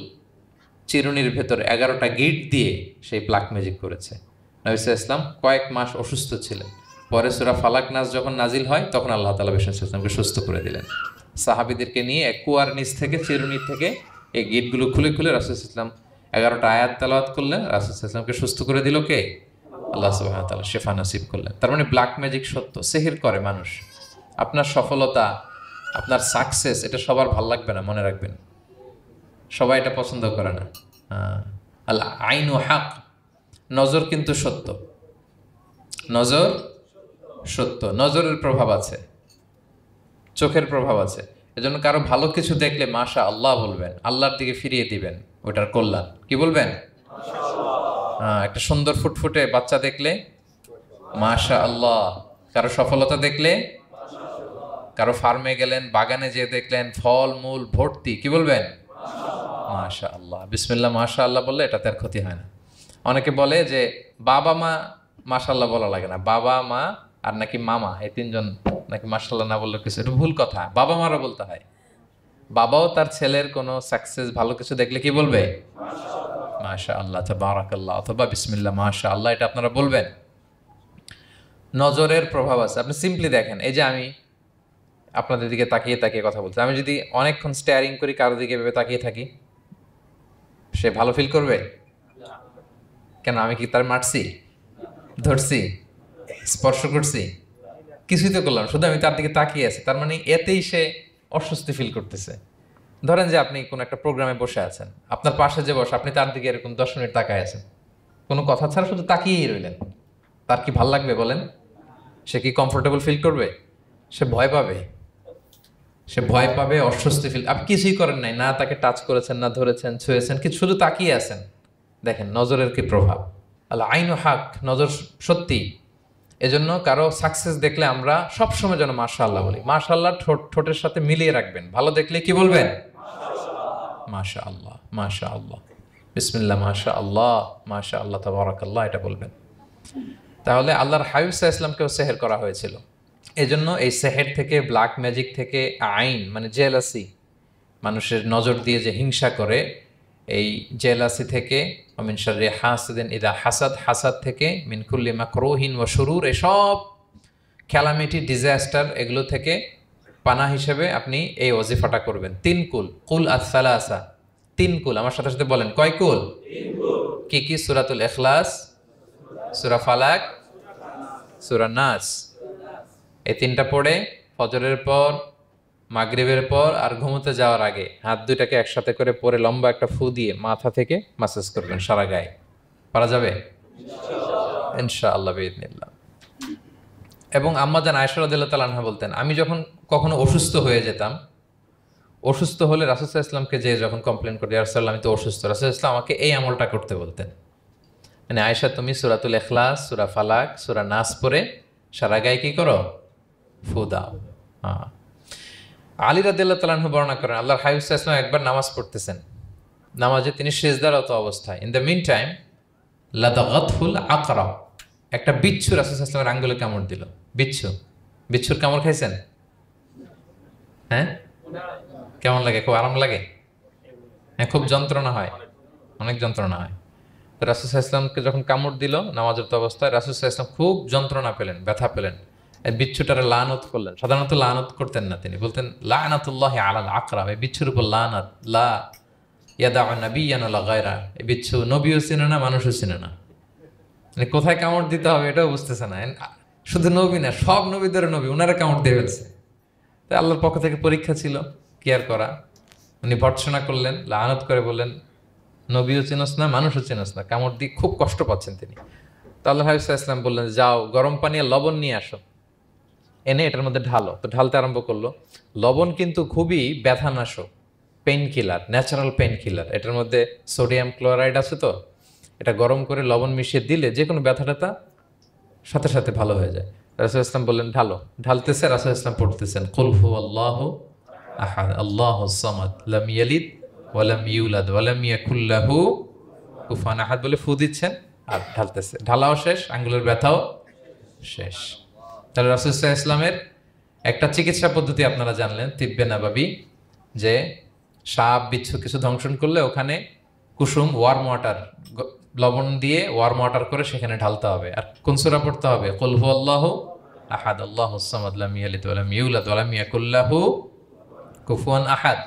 চিরুনির ভেতর 11টা গিট দিয়ে সেই ব্ল্যাক ম্যাজিক করেছে। নবী সাল্লাল্লাহু আলাইহি ওয়াসাল্লাম কয়েক মাস অসুস্থ ছিলেন। পরে সূরা ফালাক নাস যখন নাজিল হয় তখন আল্লাহ তাআলা বিষ্ণু সাল্লাল্লাহু আলাইহি ওয়াসাল্লামকে সুস্থ করে দিলেন। সাহাবীদেরকে নিয়ে এক কুয়ার নিচ থেকে, চিরুনি থেকে এই গিটগুলো খুলে খুলে রাসূল সাল্লাল্লাহু আলাইহি ওয়াসাল্লাম 11টা আয়াত তেলাওয়াত করলেন। রাসূল সাল্লাল্লাহু আলাইহি ওয়াসাল্লামকে সুস্থ করে দিল কে? আল্লাহ সুবহানাহু ওয়া তাআলা শিফা নসিব করলেন। তার মানে ব্ল্যাক ম্যাজিক সত্য, সিহির করে মানুষ। আপনার সফলতা, আপনার সাকসেস, এটা সবার ভাল লাগবে না, মনে রাখবেন। সবাই এটা পছন্দ করে না। আল আইনু হক, নজর কিন্তু সত্য। নজর সত্য, নজরের প্রভাব আছে, চোখের প্রভাব আছে। এজন্য কারো ভালো কিছু দেখলে মাশা আল্লাহ বলবেন, আল্লাহর দিকে ফিরিয়ে দিবেন ওটার কল্যাণ। কি বলবেন? একটা সুন্দর ফুটফুটে বাচ্চা দেখলে মাশা আল্লাহ। কারো সফলতা দেখলে, কারো ফার্মে গেলেন, বাগানে যেয়ে দেখলেন ফল মূল ভর্তি, কি বলবেন? মাশা আল্লাহ। বিসমিল্লাহ মাশা আল্লাহ বললে এটাতে আর ক্ষতি হয় না। অনেকে বলে যে বাবা মা মাশাআল্লাহ বলা লাগে না, বাবা মা আর নাকি মামা, এই 3 জন নাকি মাশাআল্লাহ না বললে কিছু, এটা ভুল কথা। বাবা মারা বলতে হয়। বাবাও তার ছেলের কোনো সাকসেস, ভালো কিছু দেখলে কি বলবে? মাশা আল্লাহ, তাবারাকাল্লাহ, অথবা বিসমিল্লাহ মাশা আল্লাহ, এটা আপনারা বলবেন। নজরের প্রভাব আছে। আপনি সিম্পলি দেখেন, এই যে আমি আপনাদের দিকে তাকিয়ে তাকিয়ে কথা বলছি, আমি যদি অনেকক্ষণ স্টেয়ারিং করি, কারো দিকে ভেবে তাকিয়ে থাকি, সে ভালো ফিল করবে? কেন? আমি কি তার মারছি, ধরছি, স্পর্শ করছি? কিছুই তো করলাম, শুধু আমি তার দিকে তাকিয়ে আছি। তার মানে এতেই সে অস্বস্তি ফিল করতেছে। ধরেন যে আপনি কোনো একটা প্রোগ্রামে বসে আছেন, আপনার পাশে যে বসে, আপনি তার দিকে এরকম 10 মিনিট তাকায় আছেন, কোনো কথা ছাড়া শুধু তাকিয়েই রইলেন। তার কি ভাল লাগবে বলেন? সে কি কমফোর্টেবল ফিল করবে? সে ভয় পাবে, সে ভয় পাবে, অস্বস্তি ফিল। আপনি কিছুই করেন নাই, না তাকে টাচ করেছেন, না ধরেছেন, ছুঁয়েছেন, কি শুধু তাকিয়ে আছেন। দেখেন নজরের কি প্রভাব। আল্লাহ আইনু হক, নজর সত্যি। এজন্য কারো সাকসেস দেখলে আমরা সবসময় যেন মাশাআল্লাহ বলি। মাশাআল্লাহ ঠোঁটের সাথে মিলিয়ে রাখবেন। ভালো দেখলে কি বলবেন? মাশাআল্লাহ, মাশাআল্লাহ, বিসমিল্লাহ মাশাআল্লাহ, মাশাআল্লাহ, তাবারাকাল্লাহ, এটা বলবেন। তাহলে আল্লাহর হাবিব সাল্লাল্লাহু আলাইহি ওয়াসাল্লামকেও সেহের করা হয়েছিল। এজন্য এই সেহের থেকে, ব্ল্যাক ম্যাজিক থেকে, আইন মানে জেলাসি, মানুষের নজর দিয়ে যে হিংসা করে, এই জেলাসি থেকে, মিন শাররি হাসিদিন ইযা হাসাদ, হাসাদ থেকে, মিন কুল্লি মাকরুহিন ওয়া শুরুর, এসব ক্যালামিটি, ডিজাস্টার, এগুলো থেকে পানা হিসেবে আপনি এই ওজিফাটা করবেন। 3 কুল, কুল আস-সালাসা, 3 কুল। আমার সাথে সাথে বলেন, কয় কুল? 3 কুল। কি কি? সূরাতুল ইখলাস, সূরা ফালাক, সূরা নাস। এই 3টা পড়ে ফজরের পর, মাগরিবের পর আর ঘুমোতে যাওয়ার আগে হাত 2টাকে একসাথে করে পরে লম্বা একটা ফু দিয়ে মাথা থেকে মাসাজ করবেন সারা গায়ে। পারা যাবে ইনশাআল্লাহ বিইذنিল্লাহ। এবং আম্মা জান আয়েশা রাদিয়াল্লাহু তাআলা আনহা বলতেন, আমি যখন কখনো অসুস্থ হয়ে যেতাম, অসুস্থ হলে রাসূল সাল্লাল্লাহু আলাইহি ওয়াসাল্লামকে যে যখন কমপ্লেন করতে, ইয়া রাসূলুল্লাহ আমি তো অসুস্থ, রাসূল সাল্লাল্লাহু আলাইহি ওয়াসাল্লাম আমাকে এই আমলটা করতে বলতেন। মানে আয়েশা, তুমি সূরাতুল ইখলাস, সূরা ফালাক, সূরা নাস পড়ে সারা গায়ে কি করো? ফু দাও। আলী রাদিয়াল্লাহু তাআলা আনহু বর্ণনা করেন, আল্লাহর হাবিব সাল্লাল্লাহু আলাইহি ওয়াসাল্লাম একবার নামাজ পড়তেছেন, নামাজে তিনি সিজদারত অবস্থায়। ইন দ্য মিন টাইম লাদাগাতহুল আকরা, একটা বিচ্ছু রাসূল সাল্লাল্লাহু আলাইহি ওয়াসাল্লামের আঙ্গুলে কামড় দিল। বিচ্ছুর কামড় খাইছেন? হ্যাঁ, কেমন লাগে? খুব আরাম লাগে? হ্যাঁ, খুব যন্ত্রণা হয়, অনেক যন্ত্রণা হয়। তো রাসূল সাল্লাল্লাহু আলাইহি ওয়াসাল্লামকে যখন কামড় দিল নামাজরত অবস্থায়, রাসূল সাল্লাল্লাহু আলাইহি ওয়াসাল্লাম খুব যন্ত্রণা পেলেন, ব্যথা পেলেন। এই বিচ্ছুটারে লানত করলেন। সাধারণত লানত করতেন না, তিনি বলতেন লানাতুল্লাহি আলাল আকরাব, এই বিচ্ছুর উপর লানাত, লা ইয়াদাউ নাবিয়্যান ওয়ালা গায়রা। এই বিচ্ছু নবীও চিনে না, মানুষও চিনে না, মানে কোথায় কামড় দিতে হবে এটাও বুঝতেছে না। শুধু নবী না, সব নবীদের নবী, ওনারা কামড় দিয়ে ফেলছে। তাই আল্লাহর পক্ষ থেকে পরীক্ষা ছিল, কেয়ার করা। উনি ভর্ৎসনা করলেন, লানত করে বললেন নবীও চিনস না, মানুষও চিনস না, কামড় দিয়ে খুব কষ্ট পাচ্ছেন তিনি। তো আল্লাহ হাবিব সাল্লাল্লাহু আলাইহি ওয়াসাল্লাম বললেন, যাও গরম পানি আর লবণ নিয়ে আসো, এনে এটার মধ্যে ঢালো। তো ঢালতে আরম্ভ করলো। লবণ কিন্তু খুবই ব্যথানাশক, pain killer, natural pain killer. এটার মধ্যে সোডিয়াম ক্লোরাইড আছে। তো এটা গরম করে লবণ মিশিয়ে দিলে যে কোনো ব্যথা ট্যাথা সাথে সাথে ভালো হয়ে যায়। রাসূল ইসলাম বললেন ঢালো। ঢালতেছে, রাসূল ইসলাম পড়তেছেন কুল হুয়াল্লাহু আহাদ আল্লাহুস সামাদ লাম ইয়ালিদ ওয়া লাম ইউলাদ ওয়া লাম ইয়াকুল লাহু কুফুয়ান আহাদ বলে ফু দিচ্ছেন আর ঢালতেছে। ঢালাও শেষ, আঙ্গুলের ব্যথাও শেষ। তাহলে রাসূল সাল্লাল্লাহু আলাইহি ওয়াসাল্লামের একটা চিকিৎসা পদ্ধতি আপনারা জানলেন, তিব্বে নাবাবী, যে সাপ বিচ্ছু কিছু ধ্বংসন করলে ওখানে কুসুম ওয়ার্ম ওয়াটার, লবণ দিয়ে ওয়ার্ম ওয়াটার করে সেখানে ঢালতে হবে। আর কোন সূরা পড়তে হবে? কুল হুয়াল্লাহু আহাদ আল্লাহুস সামাদ লাম ইয়ালিদ ওয়া লাম ইউলাদ ওয়া লাম ইয়াকুল লাহু কুফুয়ান আহাদ,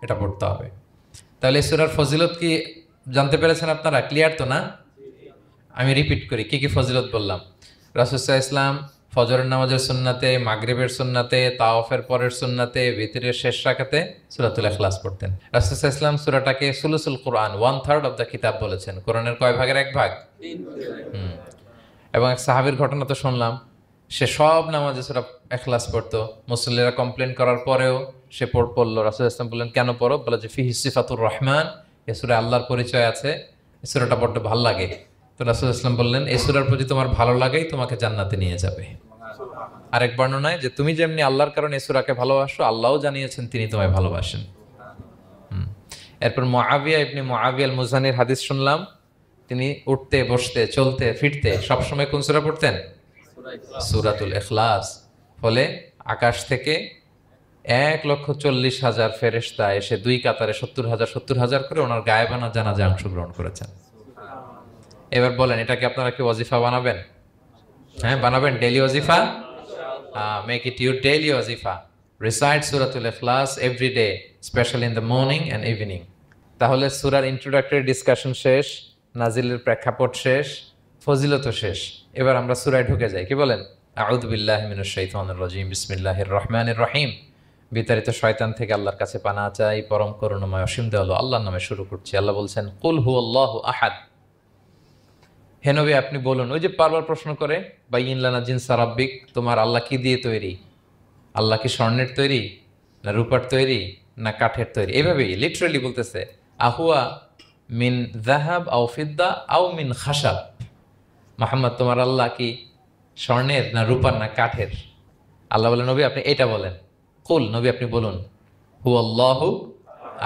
এটা পড়তে হবে। তাহলে এই সূরার ফজিলত কি জানতে পেরেছেন আপনারা? ক্লিয়ার তো না? আমি রিপিট করি কি কি ফজিলত বললাম। রাসূল সাল্লাল্লাহু আলাইহি ওয়াসাল্লাম ফজরের নামাজের সুন্নাতে, মাগরিবের সুন্নাতে, তাওয়াফের পরের সুন্নাতে, ভিতরের শেষ রাকাতে সূরাতুল ইখলাস পড়তেন। রাসূল সাল্লাল্লাহু আলাইহি ওয়াসাল্লাম সূরাটাকে সুলুসুল কোরআন, 1/3 অফ দ্য কিতাব বলেছেন। কোরআনের কয় ভাগের এক ভাগ? 3 ভাগ। এবং এক সাহাবীর ঘটনা তো শুনলাম, সে সব নামাজে সূরা ইখলাস পড়তো। মুসল্লিরা কমপ্লেন করার পরেও সে পড়লো। রাসূল সাল্লাল্লাহু আলাইহি ওয়াসাল্লাম বললেন কেন পড়ো? বলে যে ফিহি সিফাতুর রহমান, এই সূরায় আল্লাহর পরিচয় আছে, এই সূরাটা বড্ড ভালো লাগে। তো রাসূল সাল্লাল্লাহু আলাইহি ওয়াসাল্লাম বললেন এই সূরার প্রতি তোমার ভালো লাগেই তোমাকে জান্নাতে নিয়ে যাবে। আরেক বর্ণনায় যে তুমি যেমনি আল্লাহর কারণে এই সূরাকে ভালোবাসো, আল্লাহও জানিয়েছেন তিনি তোমায় ভালোবাসেন। এরপর মুআবিয়া ইবনে মুআবিয়া আল মুজানির হাদিস শুনলাম, তিনি উঠতে বসতে চলতে ফিরতে সবসময় কোন সূরা পড়তেন? সূরাতুল ইখলাস। ফলে আকাশ থেকে 1,40,000 ফেরেশতা এসে দুই কাতারে 70,000 করে ওনার গায়েবানা জানাজায় অংশগ্রহণ করেছেন। এবার বলেন এটা কি আপনারা কি ওয়াজিফা বানাবেন? হ্যাঁ, বানাবেন daily ওয়াজিফা। Make it your daily wazifa. Recite Suratul Ikhlas every day, especially in the morning and evening. তাহলে সূরার ইন্ট্রোডাক্টরি ডিসকাশন শেষ, নাজিলের প্রেক্ষাপট শেষ, ফজিলতও শেষ। এবার আমরা সূরায় ঢুকে যাই। কি বলেন? আউযু বিল্লাহি মিনাশ শাইতানির রাজিম, বিসমিল্লাহির রহমানির রহিম। বিতাড়িত শয়তান থেকে আল্লাহর কাছে পানাহ চাই, পরম করুণাময় অসীম দয়ালু আল্লাহর নামে শুরু করছি। আল্লাহ বলছেন কুল হুয়াল্লাহু আহাদ। হে নবী আপনি বলুন, ওই যে বারবার প্রশ্ন করে বাইয়িন লানা জিনসা রাব্বিক, তোমার আল্লাহ কি দিয়ে তৈরি? আল্লাহ কি স্বর্ণের তৈরি, না রূপার তৈরি, না কাঠের তৈরি? এইভাবেই লিটারালি বলতেছে আহুয়া মিন যাহাব আও ফিদ্দা আও মিন খাশাব। মুহাম্মদ তোমার আল্লাহ কি স্বর্ণের, না রূপার, না কাঠের? আল্লাহ বলেন নবী আপনি এটা বলেন। কুল, নবী আপনি বলুন হুয়াল্লাহু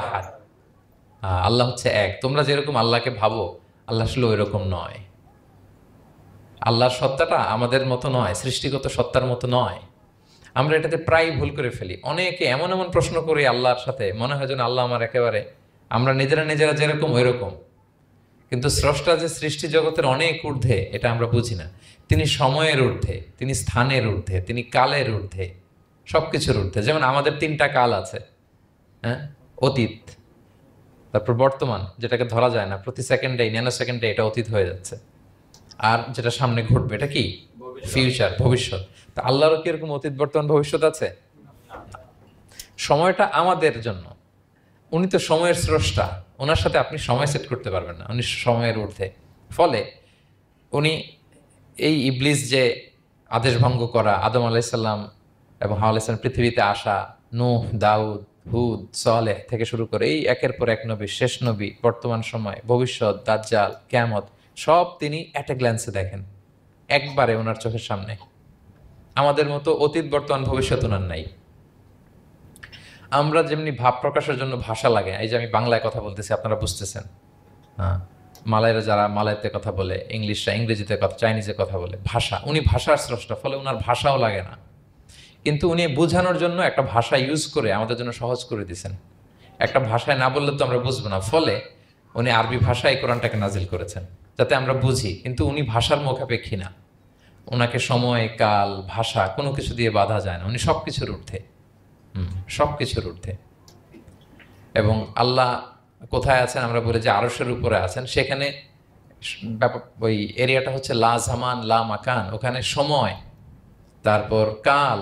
আহাদ, আল্লাহ হচ্ছে এক। তোমরা যেরকম আল্লাহকে ভাবো আল্লাহ আসলে ওই রকম নয়। আল্লাহর সত্তাটা আমাদের মতো নয়, সৃষ্টিগত সত্তার মতো নয়। আমরা এটাতে প্রায় ভুল করে ফেলি। অনেকে এমন এমন প্রশ্ন করি আল্লাহর সাথে, মনে হয় যেন আল্লাহ আমার একেবারে, আমরা নিজেরা যেরকম ওই রকম। কিন্তু স্রষ্টা যে সৃষ্টি জগতের অনেক ঊর্ধ্বে, এটা আমরা বুঝি না। তিনি সময়ের ঊর্ধ্বে, তিনি স্থানের ঊর্ধ্বে, তিনি কালের ঊর্ধ্বে, সব কিছুর ঊর্ধ্বে। যেমন আমাদের 3টা কাল আছে, হ্যাঁ, অতীত, তারপর বর্তমান যেটাকে ধরা যায় না, প্রতি সেকেন্ডে ন্যানো সেকেন্ডে এটা অতীত হয়ে যাচ্ছে, আর যেটা সামনে ঘটবে এটা কি? ফিউচার, ভবিষ্যৎ। তা আল্লাহরও কি এরকম অতীত বর্তমান ভবিষ্যৎ আছে? সময়টা আমাদের জন্য, উনি তো সময়ের স্রষ্টা, ওনার সাথে আপনি সময় সেট করতে পারবেন না, উনি সময়ের ঊর্ধ্বে। ফলে উনি এই ইবলিস যে আদেশ ভঙ্গ করা, আদম আলাইসাল্লাম এবং হাওয়া আলাইসাল্লাম পৃথিবীতে আসা, নূহ, দাউদ, হুদ, সালেহ থেকে শুরু করে এই একের পর এক নবী, শেষ নবী, বর্তমান সময়, ভবিষ্যৎ, দাজ্জাল, কিয়ামত, সব তিনি অ্যাট এ গ্ল্যান্সে দেখেন, একবারে ওনার চোখের সামনে। আমাদের মতো অতীত বর্তমান ভবিষ্যৎ ওনার নাই। আমরা যেমনি ভাব প্রকাশের জন্য ভাষা লাগে, এই যে আমি বাংলায় কথা বলতেছি আপনারা বুঝতেছেন, হ্যাঁ, মালাইরা যারা মালাইতে কথা বলে, ইংলিশরা ইংরেজিতে কথা, চাইনিজে কথা বলে, ভাষা, উনি ভাষার স্রষ্টা, ফলে ওনার ভাষাও লাগে না। কিন্তু উনি বোঝানোর জন্য একটা ভাষা ইউজ করে আমাদের জন্য সহজ করে দিয়েছেন। একটা ভাষায় না বললে তো আমরা বুঝবো না, ফলে উনি আরবি ভাষায় কোরআনটাকে নাজিল করেছেন যাতে আমরা বুঝি। কিন্তু উনি ভাষার মুখাপেক্ষী না, ওনাকে সময়, কাল, ভাষা কোনো কিছু দিয়ে বাধা যায় না, উনি সব কিছুর ঊর্ধ্বে, সব কিছুর ঊর্ধ্বে। এবং আল্লাহ কোথায় আছেন আমরা বলি যে আরশের উপরে আছেন, সেখানে ওই এরিয়াটা হচ্ছে লা জামান লা মাকান, ওখানে সময় তারপর কাল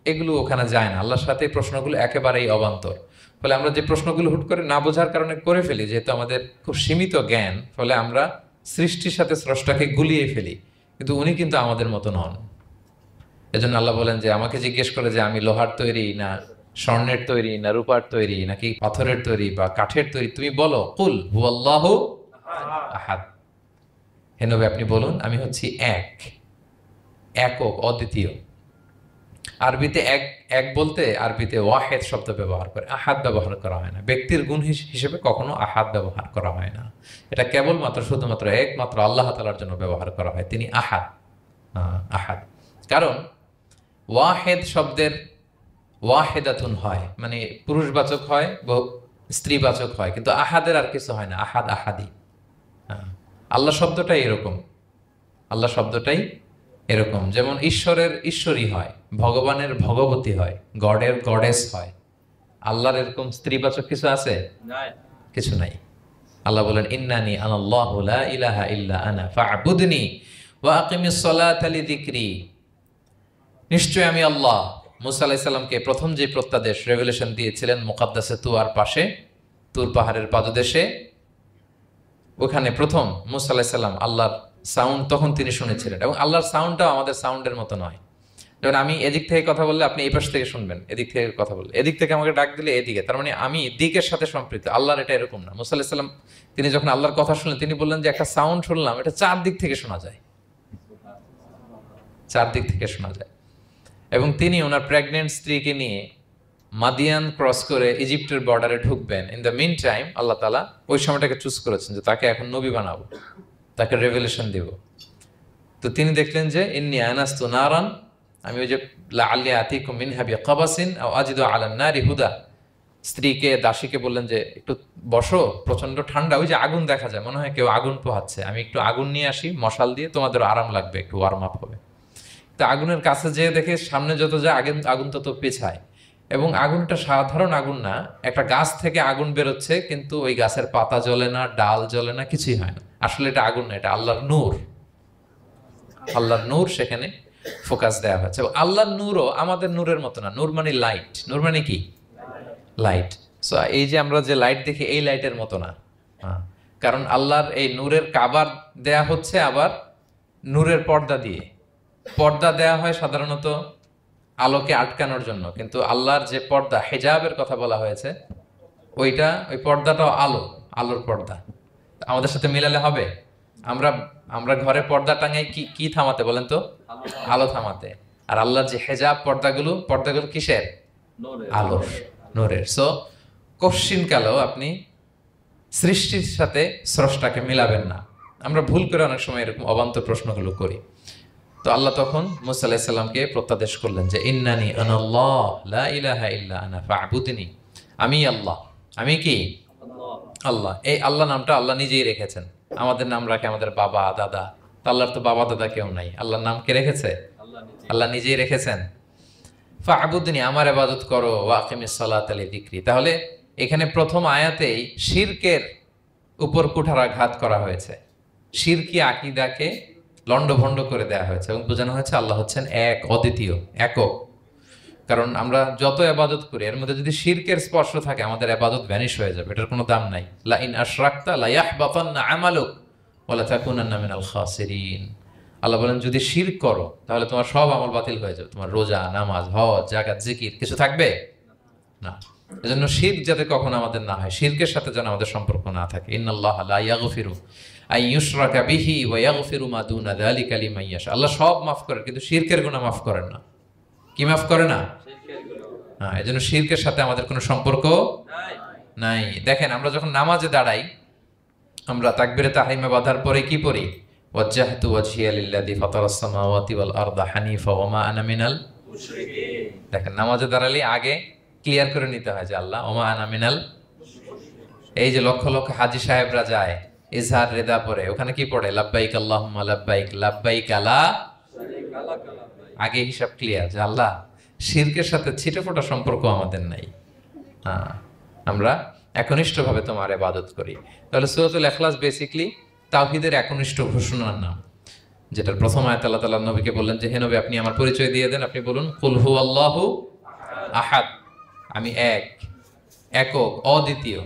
এগুলো ওখানে যায় না। আল্লাহর সাথে প্রশ্নগুলো একেবারেই অবান্তর। ফলে আমরা যে প্রশ্নগুলো হুট করে না বোঝার কারণে করে ফেলি, যেহেতু আমাদের খুব সীমিত জ্ঞান, ফলে আমরা সৃষ্টির সাথে স্রষ্টাকে গুলিয়ে ফেলি। কিন্তু উনি কিন্তু আমাদের মতো নন। এজন্য আল্লাহ বলেন যে আমাকে জিজ্ঞেস করে যে আমি লোহার তৈরি না স্বর্ণের তৈরি না রূপার তৈরি নাকি পাথরের তৈরি বা কাঠের তৈরি, তুমি বলো কুল হুয়াল্লাহু আহাদ, হে নবী আপনি বলুন আমি হচ্ছি এক, একক, অদ্বিতীয়। আরবিতে এক এক বলতে আরবিতে ওয়াহেদ শব্দ ব্যবহার করে, আহাদ ব্যবহার করা হয় না। ব্যক্তির গুণ হিসেবে কখনো আহাদ ব্যবহার করা হয় না। এটা কেবলমাত্র শুধুমাত্র একমাত্র আল্লাহ তাআলার জন্য ব্যবহার করা হয়, তিনি আহাদ। আহাদ কারণ ওয়াহেদ শব্দের ওয়াহেদাতুন হয়, মানে পুরুষবাচক হয়, স্ত্রীবাচক হয়, কিন্তু আহাদের আর কিছু হয় না, আহাদ আহাদি। আল্লাহ শব্দটাই এরকম, আল্লাহ শব্দটাই এরকম। যেমন ঈশ্বরের ঈশ্বরী হয়, ভগবানের ভগবতী হয়, গডের গডেস হয়। আল্লাহর এরকম স্ত্রীবাচক কিছু আছে? কিছু নাই। আল্লাহ বলেন ইন্নানি আনাল্লাহু লা ইলাহা ইল্লা আনা ফা'বুদনি ওয়া আকিমিস সালাতা লিযিকরি। নিশ্চয় আমি আল্লাহ। মুসা আলাইহিস সালামকে প্রথম যে প্রত্যাদেশ রেভেলেশন দিয়েছিলেন মুকাদ্দাসে তুয়ার পাশে, তুর পাহাড়ের পাদদেশে, ওখানে প্রথম মুসা আলাইহিস সালাম আল্লাহর সাউন্ড তখন তিনি শুনেছিলেন। এবং আল্লাহর সাউন্ডটাও আমাদের সাউন্ডের মতো নয়। যেমন আমি এদিক থেকে কথা বললে আপনি এই পাশ থেকে শুনবেন, এদিক থেকে কথা বললে, এদিক থেকে আমাকে ডাক দিলে এদিকে, তার মানে আমি দিকের সাথে সম্পৃক্ত। আল্লাহর এটা এরকম না। মুসা আলাইহিস সালাম তিনি যখন আল্লাহর কথা শুনলেন, তিনি বললেন যে একটা সাউন্ড শুনলাম, এটা চারদিক থেকে শোনা যায়, চারদিক থেকে শোনা যায়। এবং তিনি ওনার প্রেগনেন্ট স্ত্রীকে নিয়ে মাদিয়ান ক্রস করে ইজিপ্টের বর্ডারে ঢুকবেন। ইন দ্য মিন টাইম আল্লাহ তাআলা ওই সময়টাকে চুজ করেছেন যে তাকে এখন নবী বানাবো, তাকে রেভেলেশন দিব। তো তিনি দেখলেন যে ইন্নী আনাস্তু নারান, আমি ওই যে লাআল্লি আতিকুম মিনহা বিকাবাসিন আও আজিদু আলান নারি হুদা, স্ত্রীকে দাসীকে বললেন যে একটু বসো, প্রচন্ড ঠান্ডা, ওই যে আগুন দেখা যায়, মনে হয় কেউ আগুন পোহাচ্ছে, আমি একটু আগুন নিয়ে আসি মশাল দিয়ে, তোমাদের আরাম লাগবে, একটু ওয়ার্ম আপ হবে। তো আগুনের কাছে যেয়ে দেখে সামনে যত যায় আগুন তত পেছায়। এবং আগুনটা সাধারণ আগুন না, একটা গাছ থেকে আগুন বেরোচ্ছে, কিন্তু ওই গাছের পাতা জ্বলে না, ডাল জ্বলে না, কিছুই হয় না। আসলে এটা আগুন না, এটা আল্লাহর নূর। আল্লাহর নূর সেখানে ফোকাস দেওয়া হয়েছে। এবং আল্লাহর নূরও আমাদের নূরের মতো না। নূর মানে লাইট, নূর মানে কি? লাইট। সো এই যে আমরা যে লাইট দেখি, এই লাইটের মতো না। কারণ আল্লাহর এই নূরের কাবার দেয়া হচ্ছে আবার নূরের পর্দা দিয়ে। পর্দা দেয়া হয় সাধারণত আলোকে আটকানোর জন্য, কিন্তু আল্লাহর যে পর্দা, হেজাবের কথা বলা হয়েছে, ওই পর্দাটাও আলোর পর্দা। আমাদের সাথে মিলালে হবে? আমরা ঘরে পর্দা টাঙাই কি থামাতে বলেন তো? আলো থামাতে। আর আল্লাহর যে হেজাব পর্দাগুলো কিসের? আলোর, নূরের। সো কশ্চিন কালেও আপনি সৃষ্টির সাথে স্রষ্টাকে মিলাবেন না। আমরা ভুল করে অনেক সময় এরকম অবান্তর প্রশ্নগুলো করি। তো আল্লাহ তখন মুসা আলাইহিস সালামকে প্রত্যাদেশ করলেন যে ইন্নানি আনাল্লাহ লা ইলাহা ইল্লা আনা ফা'বুদনি, আমি আল্লাহ। আমি কি? আল্লাহ। এই আল্লাহ নামটা আল্লাহ নিজেই রেখেছেন। আমাদের নাম রাখে আমাদের বাবা দাদা, আল্লাহর তো বাবা দাদা কেউ নাই। আল্লাহর নাম কে রেখেছে? আল্লাহ নিজেই রেখেছেন। ফা'বুদনি, আমার ইবাদত করো, ওয়া আকিমিস সালাতা লিযিকরি। তাহলে এখানে প্রথম আয়াতেই শিরকের উপর কুঠারাঘাত করা হয়েছে, শিরকি আকীদাকে লন্ডভন্ড করে দেওয়া হয়েছে এবং বোঝানো হয়েছে আল্লাহ হচ্ছেন এক, অদ্বিতীয়, একক। কারণ আমরা যত ইবাদত করি এর মধ্যে যদি শিরকের স্পর্শ থাকে, আমাদের ইবাদত ভ্যানিশ হয়ে যাবে, এটার কোনো দাম নাই। লা ইন আশরাকতা লা ইয়াহবাতান্না আমালুক ওয়া লা তাকুনান্না মিনাল খাসিরিন। আল্লাহ বলেন যদি শিরক করো তাহলে তোমার সব আমল বাতিল হয়ে যাবে, তোমার রোজা, নামাজ, হজ, যাকাত, জিকির কিছু থাকবে না। এজন্য শিরক যাতে কখনো আমাদের না হয়, শিরকের সাথে যেন আমাদের সম্পর্ক না থাকে। ইন্নাল্লাহা লা ইয়াগফিরু আন ইউশরাকা বিহি ওয়া ইয়াগফিরু মা দুনা যালিকা লিমান ইয়াশা। আল্লাহ সব মাফ করেন, কিন্তু শিরকের গুনাহ মাফ করেন না। কি মাফ করে না? হ্যাঁ, এজন্য শিরকের সাথে আমাদের কোনো সম্পর্ক নাই। দেখেন আমরা যখন নামাজে দাঁড়াই, আমরা তাকবীরে তাহরিমে বাঁধার পরে কি পড়ি? ওয়াজ্জাহতু ওয়াজহিয়া লিল্লাযী ফাতারাস সামাওয়াতি ওয়াল আরদা হানিফা ওয়া মা আনা মিনাল মুশরিকিন। দেখেন, নামাজে দাঁড়ালে আগে ক্লিয়ার করে নিতে হয় যে আল্লাহ ওয়া মা আনা মিনাল। এই যে লক্ষ লক্ষ হাজী সাহেবরা যায় ইজহার রিদা পড়ে, ওখানে কি পড়ে? লাব্বাইক আল্লাহুম্মা লাব্বাইক লাব্বাইক লা শারীকা লাক লাব্বাইক। আগে হিসাব ক্লিয়ার যে আল্লাহ শিরকের সাথে ছিটেফোঁটা সম্পর্ক আমাদের নাই। হ্যাঁ, আমরা একনিষ্ঠভাবে তোমার ইবাদত করি। তাহলে সূরাতুল ইখলাস বেসিক্যালি তাওহীদের একনিষ্ঠ ঘোষণার নাম, যেটার প্রথম আয়াত আল্লাহ তাআলা নবীকে বললেন যে হে নবী, আপনি আমার পরিচয় দিয়ে দেন। আপনি বলুন কুল হুয়াল্লাহু আহাদ, আমি এক, একক, অদ্বিতীয়।